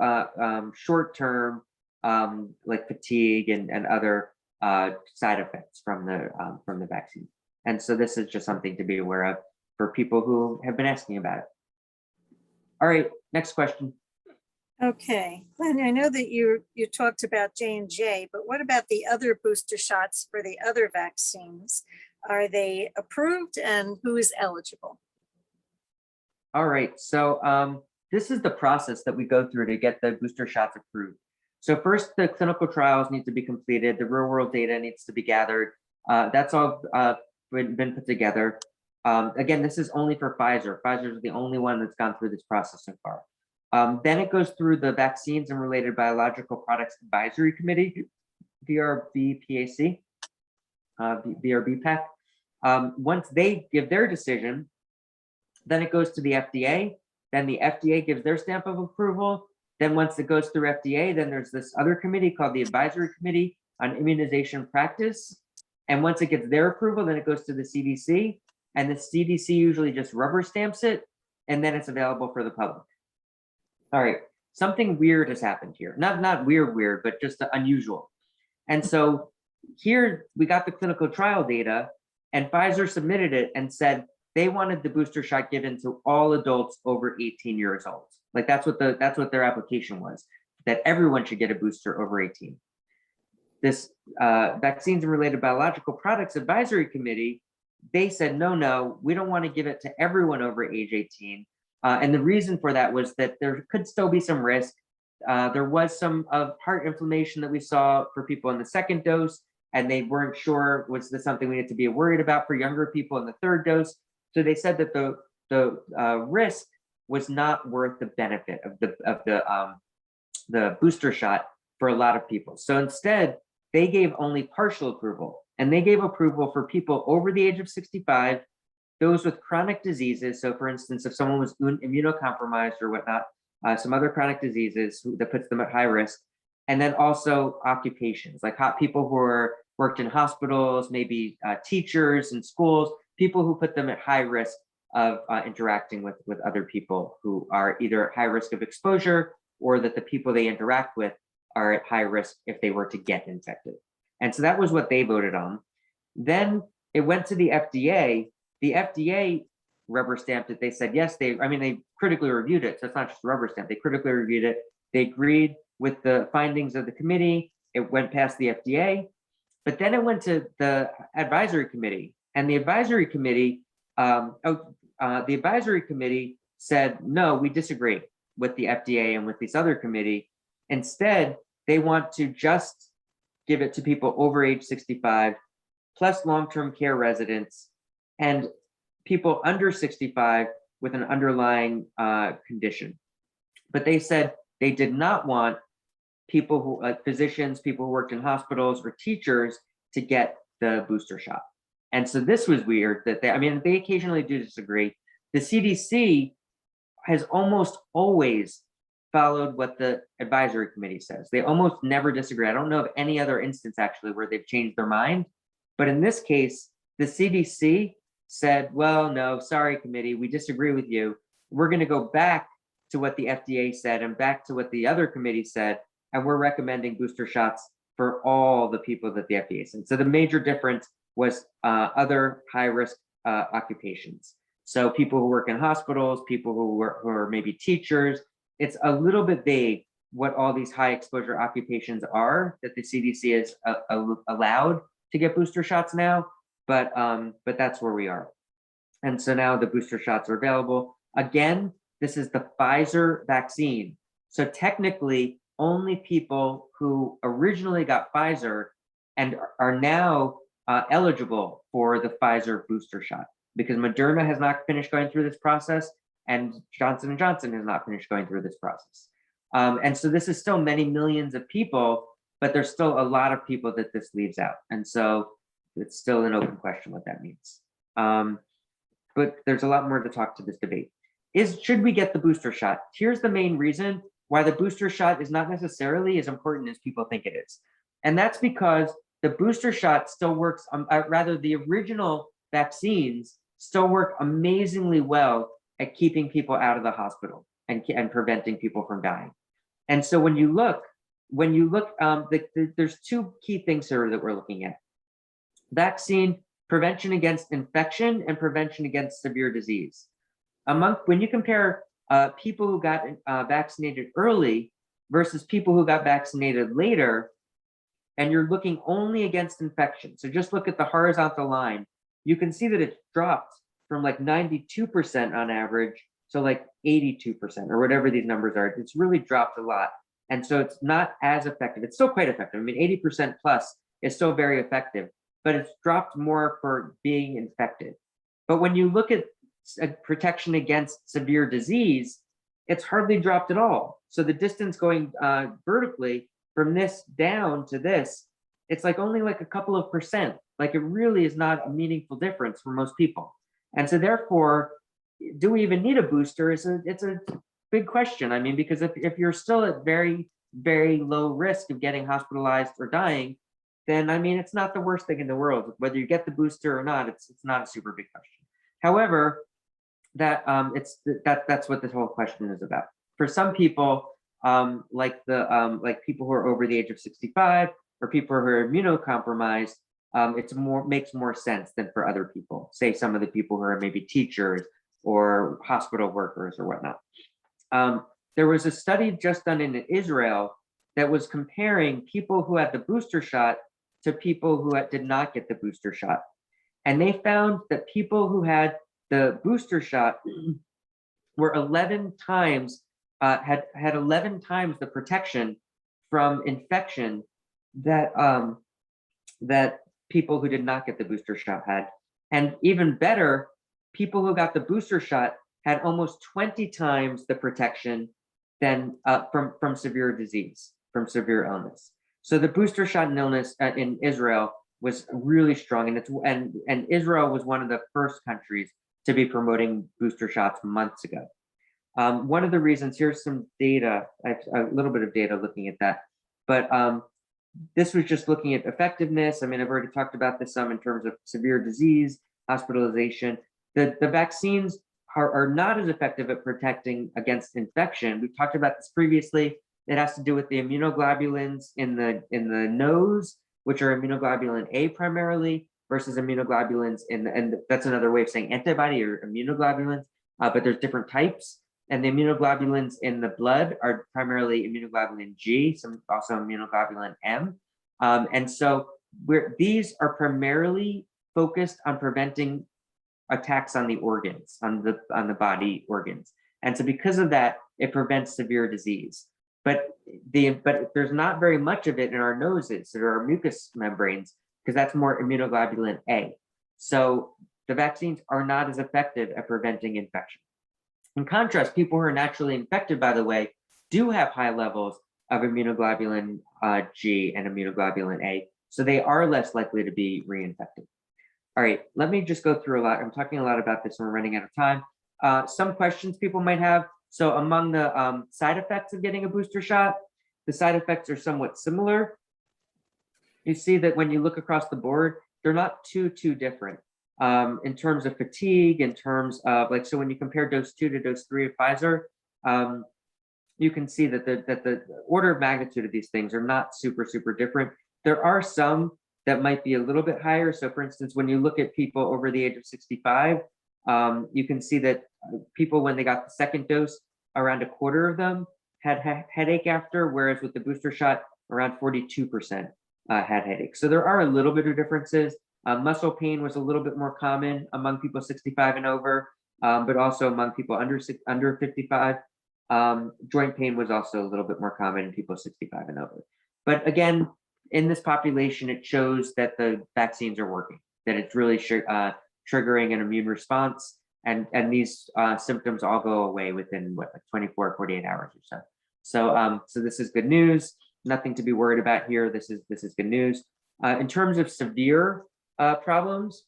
short-term like fatigue and other side effects from the vaccine. And so this is just something to be aware of for people who have been asking about it. All right, next question. Okay, Glenn, I know that you talked about J&J, but what about the other booster shots for the other vaccines? Are they approved, and who is eligible? All right, so this is the process that we go through to get the booster shots approved. So first, the clinical trials need to be completed. The real world data needs to be gathered. That's all been put together. Again, this is only for Pfizer. Pfizer is the only one that's gone through this process so far. Then it goes through the Vaccines and Related Biological Products Advisory Committee, VRBPAC, VRBPAC. Once they give their decision, then it goes to the FDA. Then the FDA gives their stamp of approval. Then once it goes through FDA, then there's this other committee called the Advisory Committee on Immunization Practice. And once it gets their approval, then it goes to the CDC. And the CDC usually just rubber stamps it, and then it's available for the public. All right, something weird has happened here. Not weird, but just unusual. And so here we got the clinical trial data, and Pfizer submitted it and said they wanted the booster shot given to all adults over 18 years old. Like that's what their application was, that everyone should get a booster over 18. This Vaccines and Related Biological Products Advisory Committee, they said, no, we don't want to give it to everyone over age 18. And the reason for that was that there could still be some risk. There was some heart inflammation that we saw for people in the second dose, and they weren't sure, was this something we need to be worried about for younger people in the third dose? So they said that the risk was not worth the benefit of the booster shot for a lot of people. So instead, they gave only partial approval, and they gave approval for people over the age of 65, those with chronic diseases. So for instance, if someone was immunocompromised or whatnot, some other chronic diseases that puts them at high risk, and then also occupations, like people who worked in hospitals, maybe teachers in schools, people who put them at high risk of interacting with other people who are either at high risk of exposure, or that the people they interact with are at high risk if they were to get infected. And so that was what they voted on. Then it went to the FDA. The FDA rubber stamped it. They said, yes, they critically reviewed it. So it's not just rubber stamp. They critically reviewed it. They agreed with the findings of the committee. It went past the FDA, but then it went to the advisory committee, and the advisory committee, said, no, we disagree with the FDA and with this other committee. Instead, they want to just give it to people over age 65, plus long-term care residents, and people under 65 with an underlying condition. But they said they did not want people who, like physicians, people who worked in hospitals, or teachers to get the booster shot. And so this was weird that they occasionally do disagree. The CDC has almost always followed what the advisory committee says. They almost never disagree. I don't know of any other instance actually where they've changed their mind. But in this case, the CDC said, well, no, sorry, committee, we disagree with you. We're going to go back to what the FDA said and back to what the other committee said, and we're recommending booster shots for all the people that the FDA said. So the major difference was other high-risk occupations. So people who work in hospitals, people who are maybe teachers. It's a little bit vague what all these high exposure occupations are that the CDC is allowed to get booster shots now, but that's where we are. And so now the booster shots are available. Again, this is the Pfizer vaccine. So technically, only people who originally got Pfizer and are now eligible for the Pfizer booster shot, because Moderna has not finished going through this process, and Johnson & Johnson has not finished going through this process. And so this is still many millions of people, but there's still a lot of people that this leaves out. And so it's still an open question what that means. But there's a lot more to talk to this debate. Should we get the booster shot? Here's the main reason why the booster shot is not necessarily as important as people think it is. And that's because the booster shot still works, rather the original vaccines still work amazingly well at keeping people out of the hospital and preventing people from dying. And so when you look, there's two key things here that we're looking at. Vaccine prevention against infection and prevention against severe disease. When you compare people who got vaccinated early versus people who got vaccinated later, and you're looking only against infection, so just look at the horizontal line, you can see that it's dropped from like 92% on average to like 82% or whatever these numbers are. It's really dropped a lot. And so it's not as effective. It's still quite effective. I mean, 80% plus is still very effective, but it's dropped more for being infected. But when you look at protection against severe disease, it's hardly dropped at all. So the distance going vertically from this down to this, it's like only like a couple of percent. Like it really is not a meaningful difference for most people. And so therefore, do we even need a booster? It's a big question. I mean, because if you're still at very, very low risk of getting hospitalized or dying, then I mean, it's not the worst thing in the world. Whether you get the booster or not, it's not a super big question. However, that's what this whole question is about. For some people, like people who are over the age of 65 or people who are immunocompromised, it's makes more sense than for other people. Say some of the people who are maybe teachers or hospital workers or whatnot. There was a study just done in Israel that was comparing people who had the booster shot to people who did not get the booster shot. And they found that people who had the booster shot were 11 times, had 11 times the protection from infection that, that people who did not get the booster shot had. And even better, people who got the booster shot had almost 20 times the protection than from severe disease, from severe illness. So the booster shot in Israel was really strong, and Israel was one of the first countries to be promoting booster shots months ago. One of the reasons, here's some data, a little bit of data looking at that, but this was just looking at effectiveness. I mean, I've already talked about this some in terms of severe disease, hospitalization. The vaccines are not as effective at protecting against infection. We've talked about this previously. It has to do with the immunoglobulins in the nose, which are immunoglobulin A primarily, versus immunoglobulins and that's another way of saying antibody or immunoglobulins, but there's different types. And the immunoglobulins in the blood are primarily immunoglobulin G, some also immunoglobulin M. And so these are primarily focused on preventing attacks on the organs, on the body organs. And so because of that, it prevents severe disease. But there's not very much of it in our noses or our mucous membranes, because that's more immunoglobulin A. So the vaccines are not as effective at preventing infection. In contrast, people who are naturally infected, by the way, do have high levels of immunoglobulin G and immunoglobulin A, so they are less likely to be reinfected. All right, let me just go through a lot. I'm talking a lot about this and we're running out of time. Some questions people might have. So among the side effects of getting a booster shot, the side effects are somewhat similar. You see that when you look across the board, they're not too different. In terms of fatigue, in terms of so when you compare dose 2 to dose 3 of Pfizer, you can see that the order of magnitude of these things are not super different. There are some that might be a little bit higher. So for instance, when you look at people over the age of 65, you can see that people, when they got the second dose, around a quarter of them had headache after, whereas with the booster shot, around 42% had headache. So there are a little bit of differences. Muscle pain was a little bit more common among people 65 and over, but also among people under 55. Joint pain was also a little bit more common in people 65 and over. But again, in this population, it shows that the vaccines are working, that it's really triggering an immune response, and these symptoms all go away within what, like 24, 48 hours or so. So this is good news. Nothing to be worried about here. This is good news. In terms of severe problems,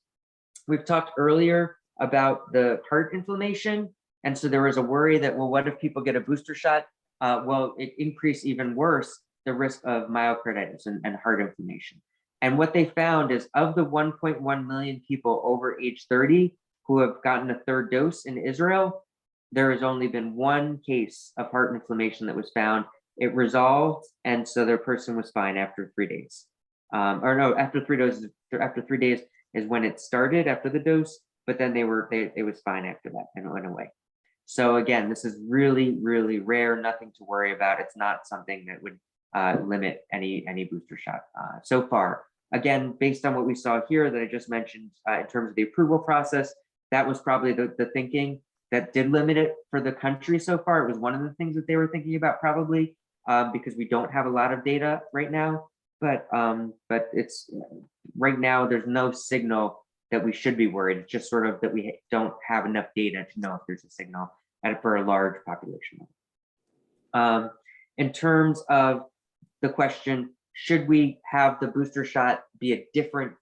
we've talked earlier about the heart inflammation, and so there was a worry that, well, what if people get a booster shot? Well, it increased even worse the risk of myocarditis and heart inflammation. And what they found is, of the 1.1 million people over age 30 who have gotten a third dose in Israel, there has only been one case of heart inflammation that was found. It resolved, and so their person was fine after 3 days. Or no, after 3 doses. After 3 days is when it started after the dose, but then it was fine after that and it went away. So again, this is really rare. Nothing to worry about. It's not something that would limit any booster shot so far. Again, based on what we saw here that I just mentioned in terms of the approval process, that was probably the thinking that did limit it for the country so far. It was one of the things that they were thinking about probably because we don't have a lot of data right now. but it's right now there's no signal that we should be worried. It's just sort of that we don't have enough data to know if there's a signal for a large population. In terms of the question, should we have the booster shot be a different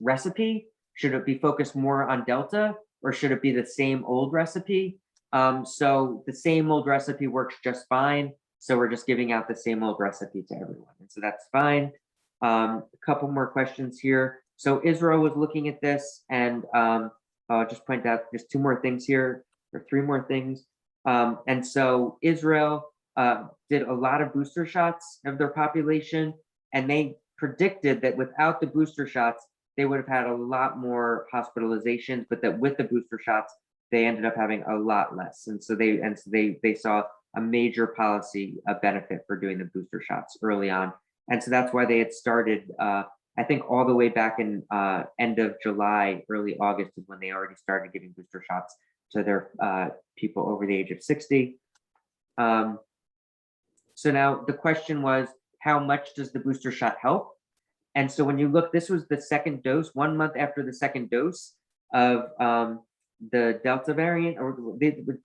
recipe? Should it be focused more on Delta, or should it be the same old recipe? So the same old recipe works just fine. So we're just giving out the same old recipe to everyone. And so that's fine. A couple more questions here. So Israel was looking at this, and I'll just point out just two more things here, or three more things. And so Israel did a lot of booster shots of their population, and they predicted that without the booster shots, they would have had a lot more hospitalizations, but that with the booster shots, they ended up having a lot less. And so they saw a major policy benefit for doing the booster shots early on. And so that's why they had started, I think all the way back in end of July, early August is when they already started giving booster shots to their people over the age of 60. So now the question was, how much does the booster shot help? And so when you look, this was the second dose, 1 month after the second dose of the Delta variant, or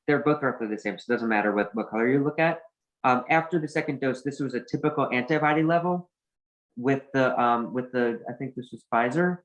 they're both roughly the same, so it doesn't matter what color you look at. After the second dose, this was a typical antibody level with the I think this was Pfizer.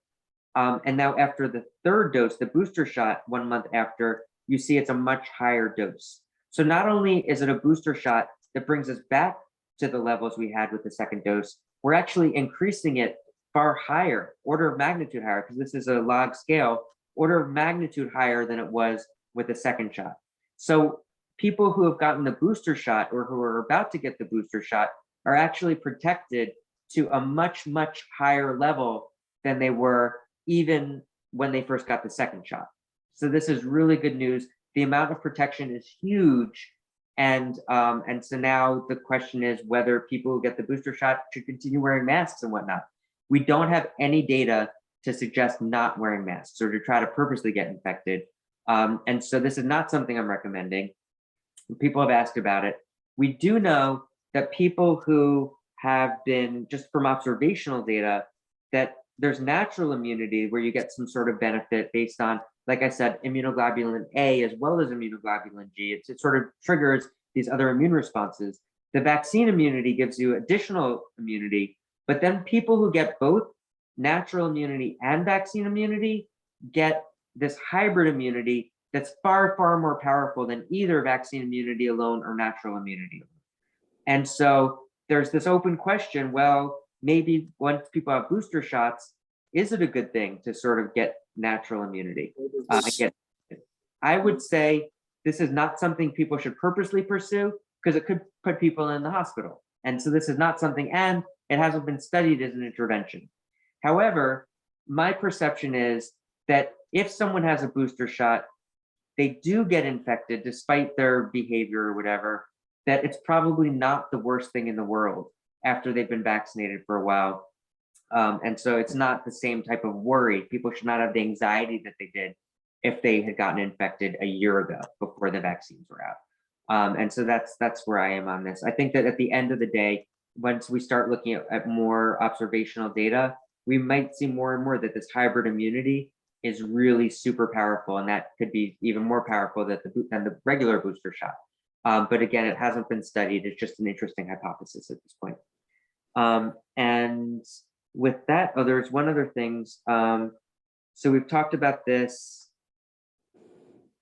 And now after the third dose, the booster shot 1 month after, you see it's a much higher dose. So not only is it a booster shot that brings us back to the levels we had with the second dose, we're actually increasing it far higher, order of magnitude higher, because this is a log scale, order of magnitude higher than it was with the second shot. So people who have gotten the booster shot or who are about to get the booster shot are actually protected to a much, much higher level than they were even when they first got the second shot. So this is really good news. The amount of protection is huge. And so now the question is whether people who get the booster shot should continue wearing masks and whatnot. We don't have any data to suggest not wearing masks or to try to purposely get infected. And so this is not something I'm recommending. People have asked about it. We do know that people who have been, just from observational data, that there's natural immunity where you get some sort of benefit based on, like I said, immunoglobulin A as well as immunoglobulin G. It sort of triggers these other immune responses. The vaccine immunity gives you additional immunity, but then people who get both natural immunity and vaccine immunity get this hybrid immunity that's far, far more powerful than either vaccine immunity alone or natural immunity alone. And so there's this open question, well, maybe once people have booster shots, is it a good thing to sort of get natural immunity? I would say this is not something people should purposely pursue because it could put people in the hospital. And so this is not something, and it hasn't been studied as an intervention. However, my perception is that if someone has a booster shot, they do get infected despite their behavior or whatever, that it's probably not the worst thing in the world after they've been vaccinated for a while. And so it's not the same type of worry. People should not have the anxiety that they did if they had gotten infected a year ago before the vaccines were out. And so that's where I am on this. I think that at the end of the day, once we start looking at more observational data, we might see more and more that this hybrid immunity is really super powerful, and that could be even more powerful than the regular booster shot. But again, it hasn't been studied. It's just an interesting hypothesis at this point. And with that, there's one other thing. So we've talked about this.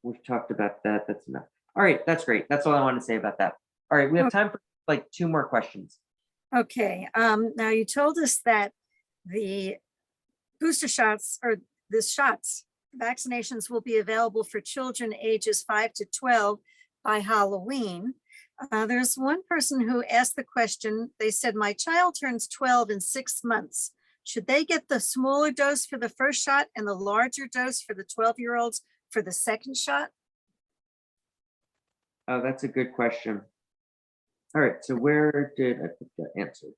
We've talked about that. That's enough. All right, that's great. That's all I want to say about that. All right, we have time for like 2 more questions. Okay. Now you told us that the booster shots or the shots, vaccinations will be available for children ages 5 to 12 by Halloween. There's one person who asked the question. They said, my child turns 12 in 6 months. Should they get the smaller dose for the first shot and the larger dose for the 12-year-olds for the second shot? Oh, that's a good question. All right, so where did I put that answer?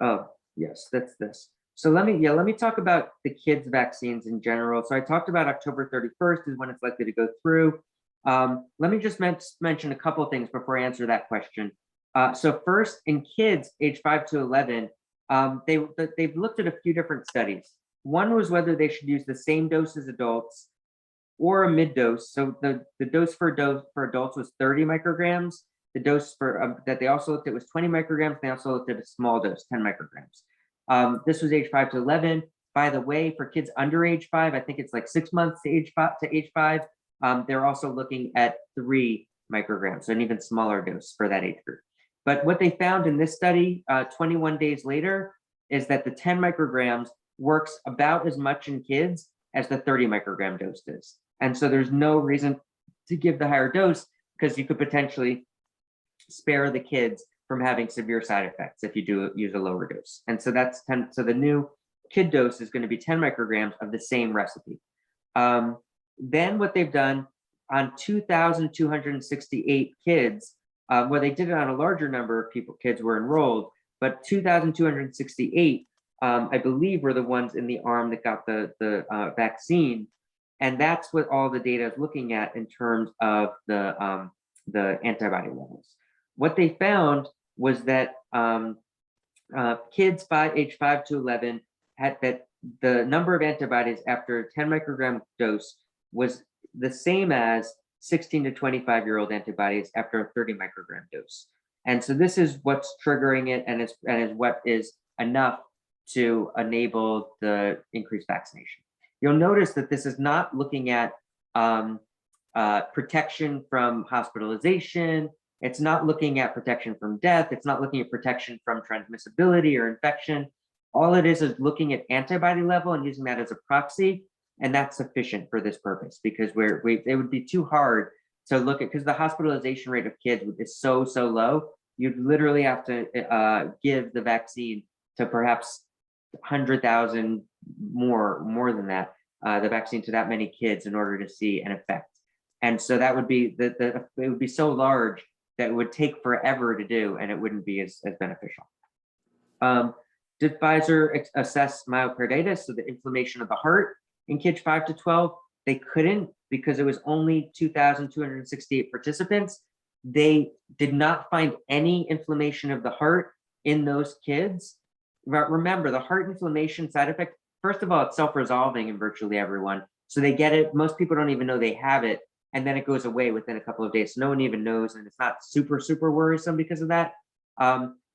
Oh, yes, that's this. So let me talk about the kids' vaccines in general. So I talked about October 31st is when it's likely to go through. Let me just mention a couple of things before I answer that question. So first, in kids age 5 to 11, they've looked at a few different studies. One was whether they should use the same dose as adults or a mid dose. So the dose for adults was 30 micrograms. The dose for that they also looked at was 20 micrograms. They also looked at a small dose, 10 micrograms. This was age 5 to 11. By the way, for kids under age 5, I think it's like 6 months to age 5. They're also looking at 3 micrograms, so an even smaller dose for that age group. But what they found in this study, 21 days later, is that the 10 micrograms works about as much in kids as the 30 microgram dose does. And so there's no reason to give the higher dose, because you could potentially spare the kids from having severe side effects if you do use a lower dose. And so that's 10. So the new kid dose is going to be 10 micrograms of the same recipe. Then what they've done on 2,268 kids, well, they did it on a larger number of kids were enrolled, but 2,268, I believe, were the ones in the arm that got the vaccine. And that's what all the data is looking at in terms of the antibody levels. What they found was that kids age 5 to 11 had that the number of antibodies after a 10 microgram dose was the same as 16 to 25-year-old antibodies after a 30 microgram dose. And so this is what's triggering it, and is what is enough to enable the increased vaccination. You'll notice that this is not looking at protection from hospitalization. It's not looking at protection from death. It's not looking at protection from transmissibility or infection. All it is looking at antibody level and using that as a proxy. And that's sufficient for this purpose, because it would be too hard to look at, because the hospitalization rate of kids is so low. You'd literally have to give the vaccine to perhaps 100,000 more than that, the vaccine to that many kids in order to see an effect. And so that would be it would be so large that it would take forever to do, and it wouldn't be as beneficial. Did Pfizer assess myocarditis, so the inflammation of the heart, in kids 5 to 12? They couldn't, because it was only 2,268 participants. They did not find any inflammation of the heart in those kids. Remember, the heart inflammation side effect, first of all, it's self-resolving in virtually everyone. So they get it. Most people don't even know they have it. And then it goes away within a couple of days. So no one even knows. And it's not super worrisome because of that.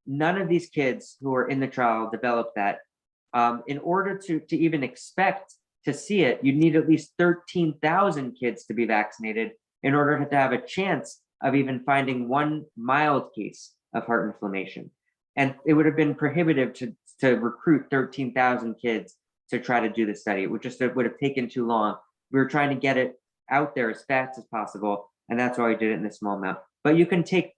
None of these kids who are in the trial developed that. In order to even expect to see it, you need at least 13,000 kids to be vaccinated in order to have a chance of even finding one mild case of heart inflammation. And it would have been prohibitive to recruit 13,000 kids to try to do the study. It would have taken too long. We were trying to get it out there as fast as possible, and that's why we did it in a small amount. But you can take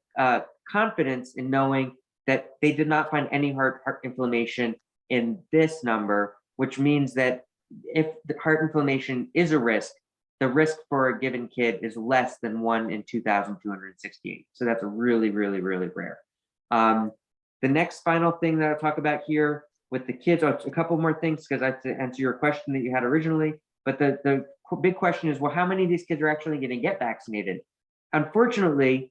confidence in knowing that they did not find any heart inflammation in this number, which means that if the heart inflammation is a risk, the risk for a given kid is less than 1 in 2,268. So that's a really rare. The next final thing that I'll talk about here with the kids, a couple more things, because I have to answer your question that you had originally. But the big question is, well, how many of these kids are actually going to get vaccinated? Unfortunately,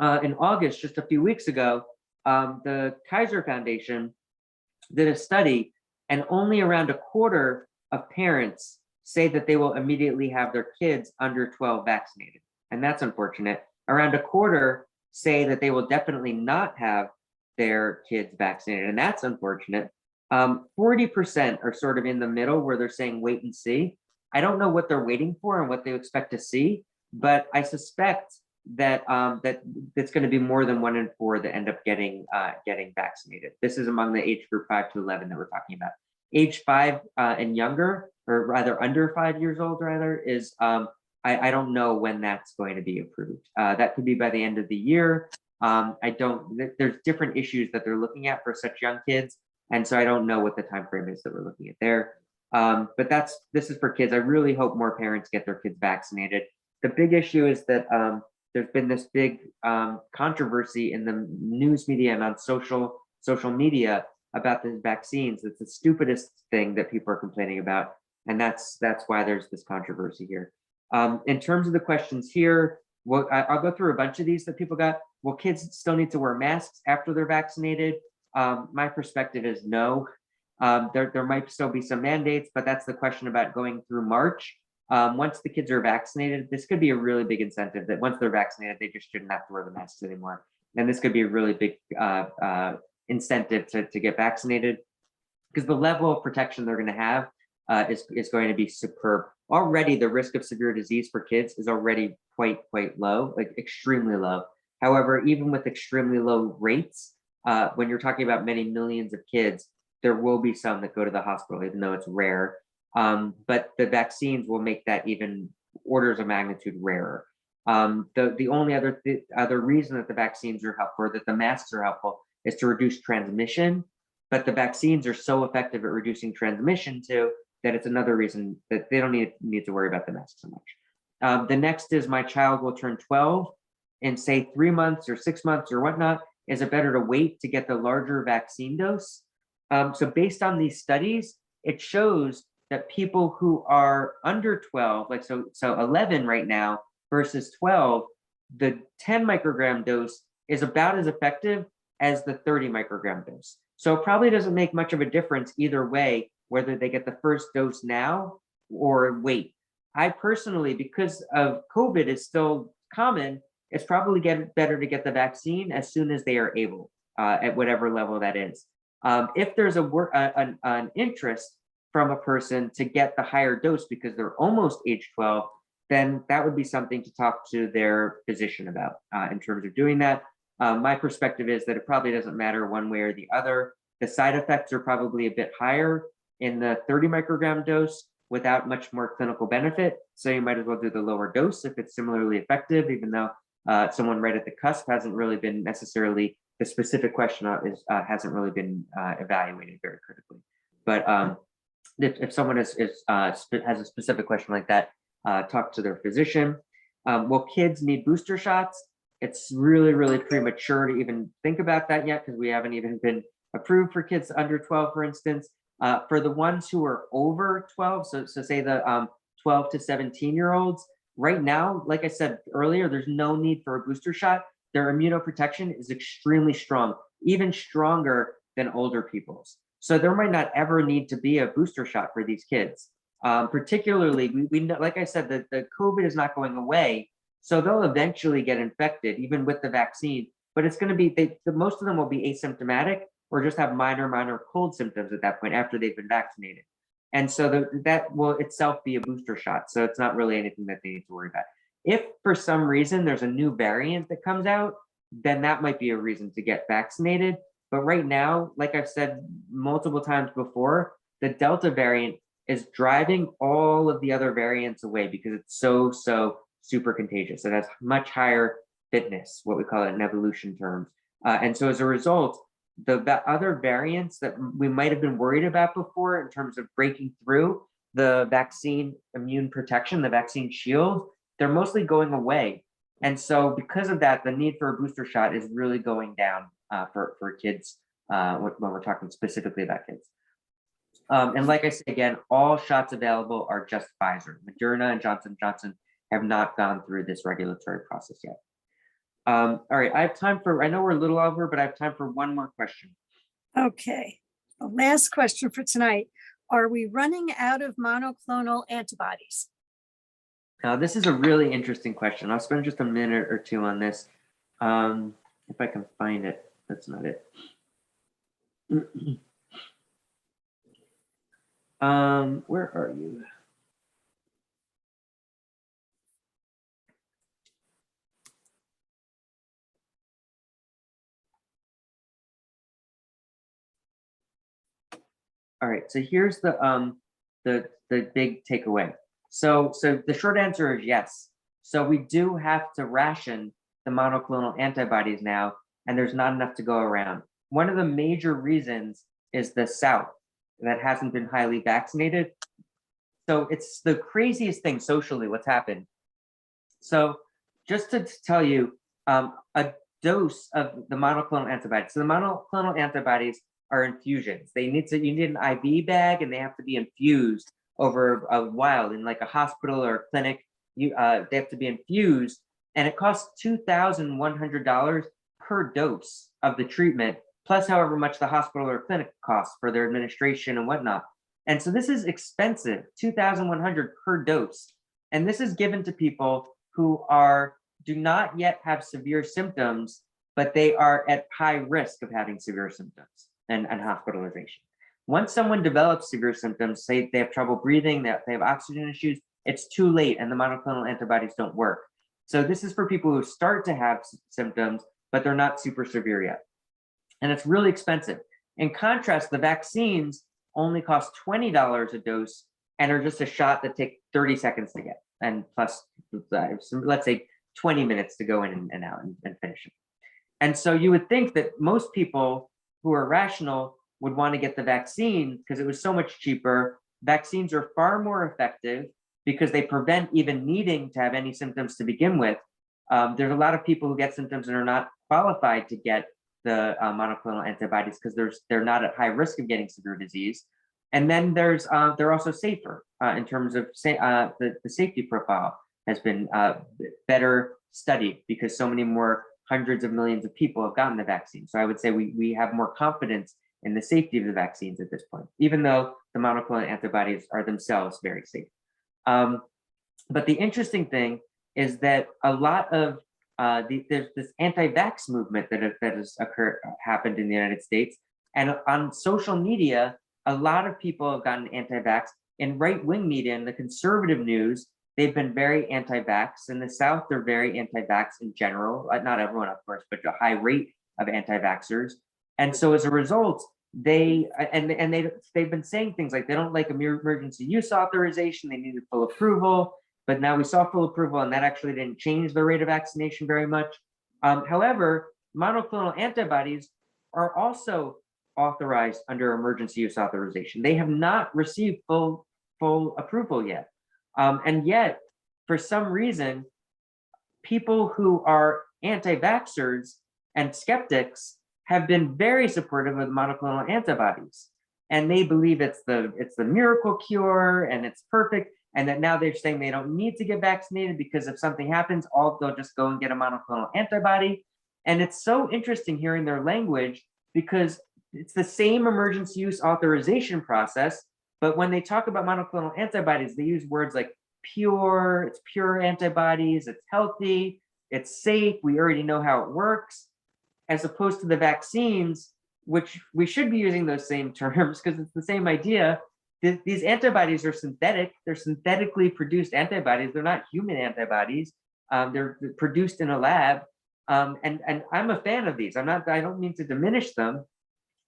in August, just a few weeks ago, the Kaiser Foundation did a study, and only around a quarter of parents say that they will immediately have their kids under 12 vaccinated. And that's unfortunate. Around a quarter say that they will definitely not have their kids vaccinated, and that's unfortunate. 40% are sort of in the middle, where they're saying wait and see. I don't know what they're waiting for and what they expect to see, but I suspect that that it's going to be more than 1 in 4 that end up getting vaccinated. This is among the age group 5 to 11 that we're talking about. Age 5 and younger, or rather under 5 years old, rather, is I don't know when that's going to be approved. That could be by the end of the year. There's different issues that they're looking at for such young kids, and so I don't know what the time frame is that we're looking at there. But this is for kids. I really hope more parents get their kids vaccinated. The big issue is that there's been this big controversy in the news media and on social media about the vaccines. It's the stupidest thing that people are complaining about, and that's why there's this controversy here. In terms of the questions here, Well, I'll go through a bunch of these that people got. Will kids still need to wear masks after they're vaccinated? My perspective is no. There might still be some mandates, but that's the question about going through March. Once the kids are vaccinated, this could be a really big incentive that once they're vaccinated, they just shouldn't have to wear the masks anymore. And this could be a really big incentive to get vaccinated, because the level of protection they're going to have is going to be superb. Already, the risk of severe disease for kids is already quite low, like extremely low. However, even with extremely low rates, when you're talking about many millions of kids, there will be some that go to the hospital, even though it's rare. But the vaccines will make that even orders of magnitude rarer. The only other reason that the vaccines are helpful, or that the masks are helpful, is to reduce transmission. But the vaccines are so effective at reducing transmission too, that it's another reason that they don't need to worry about the mask so much. The next is, my child will turn 12 in say 3 months or 6 months or whatnot. Is it better to wait to get the larger vaccine dose? So based on these studies, it shows that people who are under 12, like so 11 right now versus 12, the 10 microgram dose is about as effective as the 30 microgram dose. So it probably doesn't make much of a difference either way, whether they get the first dose now or wait. I personally, because of COVID is still common, it's probably better to get the vaccine as soon as they are able, at whatever level that is. If there's an interest from a person to get the higher dose because they're almost age 12, then that would be something to talk to their physician about in terms of doing that. My perspective is that it probably doesn't matter one way or the other. The side effects are probably a bit higher in the 30 microgram dose without much more clinical benefit. So you might as well do the lower dose if it's similarly effective, even though someone right at the cusp hasn't really been necessarily, the specific question hasn't really been evaluated very critically. But if someone has a specific question like that, talk to their physician. Will kids need booster shots? It's really premature to even think about that yet, because we haven't even been approved for kids under 12, for instance. For the ones who are over 12, so say the 12 to 17-year-olds, right now, like I said earlier, there's no need for a booster shot. Their immunoprotection is extremely strong, even stronger than older people's. So there might not ever need to be a booster shot for these kids. Particularly, we know, like I said, that the COVID is not going away, so they'll eventually get infected, even with the vaccine. But it's going to be, most of them will be asymptomatic or just have minor cold symptoms at that point after they've been vaccinated. And so that will itself be a booster shot. So it's not really anything that they need to worry about. If for some reason there's a new variant that comes out, then that might be a reason to get vaccinated. But right now, like I've said multiple times before, the Delta variant is driving all of the other variants away because it's so super contagious. It has much higher fitness, what we call it in evolution terms. And so as a result, the other variants that we might have been worried about before in terms of breaking through the vaccine immune protection, the vaccine shield, they're mostly going away. And so because of that, the need for a booster shot is really going down for kids when we're talking specifically about kids. And like I said, again, all shots available are just Pfizer. Moderna and Johnson & Johnson have not gone through this regulatory process yet. All right, I have time for, I know we're a little over, but I have time for one more question. Okay, the last question for tonight. Are we running out of monoclonal antibodies? Now, this is a really interesting question. I'll spend just a minute or two on this. If I can find it, that's not it. Where are you? All right, so here's the big takeaway. So the short answer is yes. So we do have to ration the monoclonal antibodies now, and there's not enough to go around. One of the major reasons is the South that hasn't been highly vaccinated. So it's the craziest thing socially what's happened. So just to tell you, a dose of the monoclonal antibodies. So the monoclonal antibodies are infusions. You need an IV bag, and they have to be infused over a while in like a hospital or a clinic. They have to be infused and it costs $2,100 per dose of the treatment, plus however much the hospital or clinic costs for their administration and whatnot. And so this is expensive, $2,100 per dose. And this is given to people who do not yet have severe symptoms, but they are at high risk of having severe symptoms and hospitalization. Once someone develops severe symptoms, say they have trouble breathing, they have oxygen issues, it's too late and the monoclonal antibodies don't work. So this is for people who start to have symptoms, but they're not super severe yet. And it's really expensive. In contrast, the vaccines only cost $20 a dose and are just a shot that take 30 seconds to get, and plus, let's say 20 minutes to go in and out and finish it. And so you would think that most people who are rational would want to get the vaccine because it was so much cheaper. Vaccines are far more effective because they prevent even needing to have any symptoms to begin with. There's a lot of people who get symptoms and are not qualified to get the monoclonal antibodies because they're not at high risk of getting severe disease. And then they're also safer in terms of the safety profile has been better studied because so many more hundreds of millions of people have gotten the vaccine. So I would say we have more confidence in the safety of the vaccines at this point, even though the monoclonal antibodies are themselves very safe. But the interesting thing is that a lot of there's this anti-vax movement that has happened in the United States, and on social media, a lot of people have gotten anti-vax. In right-wing media and the conservative news, they've been very anti-vax. In the South, they're very anti-vax in general. Not everyone, of course, but a high rate of anti-vaxxers. And so as a result, they've been saying things like they don't like emergency use authorization, they needed full approval, but now we saw full approval and that actually didn't change the rate of vaccination very much. However, monoclonal antibodies are also authorized under emergency use authorization. They have not received full approval yet. And yet, for some reason, people who are anti-vaxxers and skeptics have been very supportive of monoclonal antibodies. And they believe it's the miracle cure and it's perfect. And that now they're saying they don't need to get vaccinated because if something happens, they'll just go and get a monoclonal antibody. And it's so interesting hearing their language because it's the same emergency use authorization process, but when they talk about monoclonal antibodies, they use words like pure, it's pure antibodies, it's healthy, it's safe, we already know how it works, as opposed to the vaccines, which we should be using those same terms because it's the same idea. These antibodies are synthetic, they're synthetically produced antibodies, they're not human antibodies, they're produced in a lab, and I'm a fan of these. I don't mean to diminish them,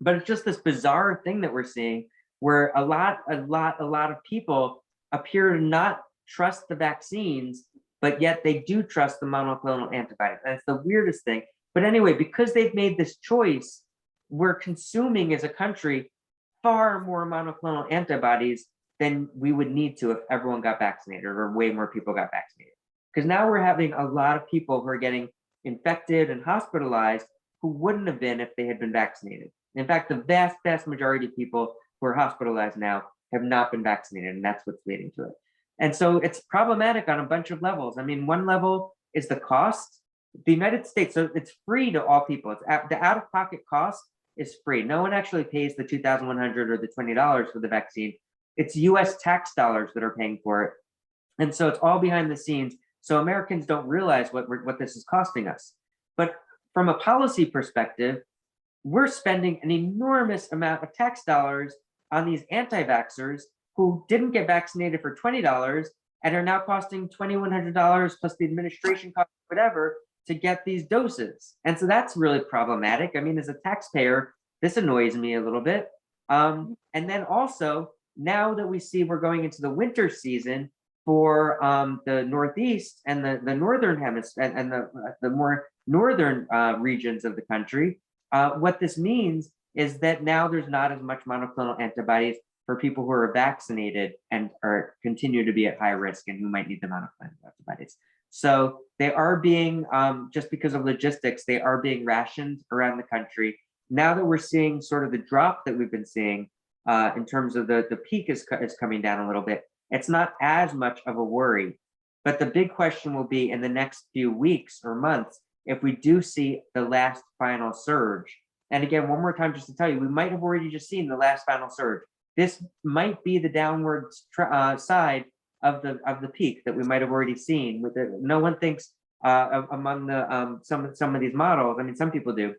but it's just this bizarre thing that we're seeing where a lot of people appear to not trust the vaccines, but yet they do trust the monoclonal antibodies. That's the weirdest thing. But anyway, because they've made this choice, we're consuming as a country far more monoclonal antibodies than we would need to if everyone got vaccinated or way more people got vaccinated. Because now we're having a lot of people who are getting infected and hospitalized who wouldn't have been if they had been vaccinated. In fact, the vast majority of people who are hospitalized now have not been vaccinated, and that's what's leading to it. And so it's problematic on a bunch of levels. I mean, one level is the cost. The United States, so it's free to all people. The out-of-pocket cost is free. No one actually pays the $2,100 or the $20 for the vaccine. It's US tax dollars that are paying for it. And so it's all behind the scenes. So Americans don't realize what this is costing us. But from a policy perspective, we're spending an enormous amount of tax dollars on these anti-vaxxers who didn't get vaccinated for $20 and are now costing $2,100 plus the administration cost, whatever, to get these doses. And so that's really problematic. I mean, as a taxpayer, this annoys me a little bit. And then also, now that we see we're going into the winter season for the Northeast and the Northern Hemisphere and the more northern regions of the country, what this means is that now there's not as much monoclonal antibodies for people who are vaccinated and continue to be at high risk and who might need the monoclonal antibodies. So they are being, just because of logistics, they are being rationed around the country. Now that we're seeing sort of the drop that we've been seeing in terms of the peak is coming down a little bit, it's not as much of a worry. But the big question will be in the next few weeks or months, if we do see the last final surge. And again, one more time, just to tell you, we might have already just seen the last final surge. This might be the downward side of the peak that we might have already seen. With it, no one thinks among the some of these models. I mean, some people do,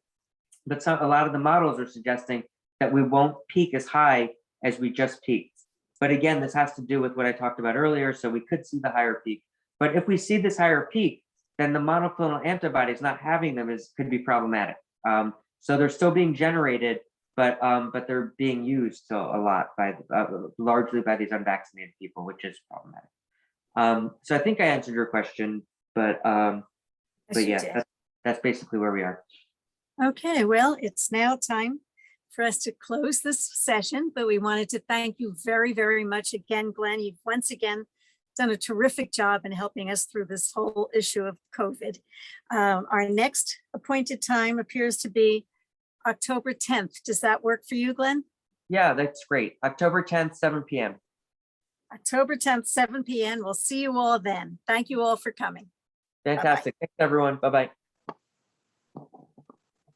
but a lot of the models are suggesting that we won't peak as high as we just peaked. But again, this has to do with what I talked about earlier. So we could see the higher peak. But if we see this higher peak, then the monoclonal antibodies not having them could be problematic. So they're still being generated, but they're being used still a lot by largely by these unvaccinated people, which is problematic. So I think I answered your question, but yeah, that's basically where we are. Okay, well, it's now time for us to close this session, but we wanted to thank you very, very much again, Glenn. You've once again done a terrific job in helping us through this whole issue of COVID. Our next appointed time appears to be October 10th. Does that work for you, Glenn? Yeah, that's great. October 10th, 7 p.m. October 10th, 7 p.m. We'll see you all then. Thank you all for coming. Fantastic. Thanks, everyone. Bye-bye.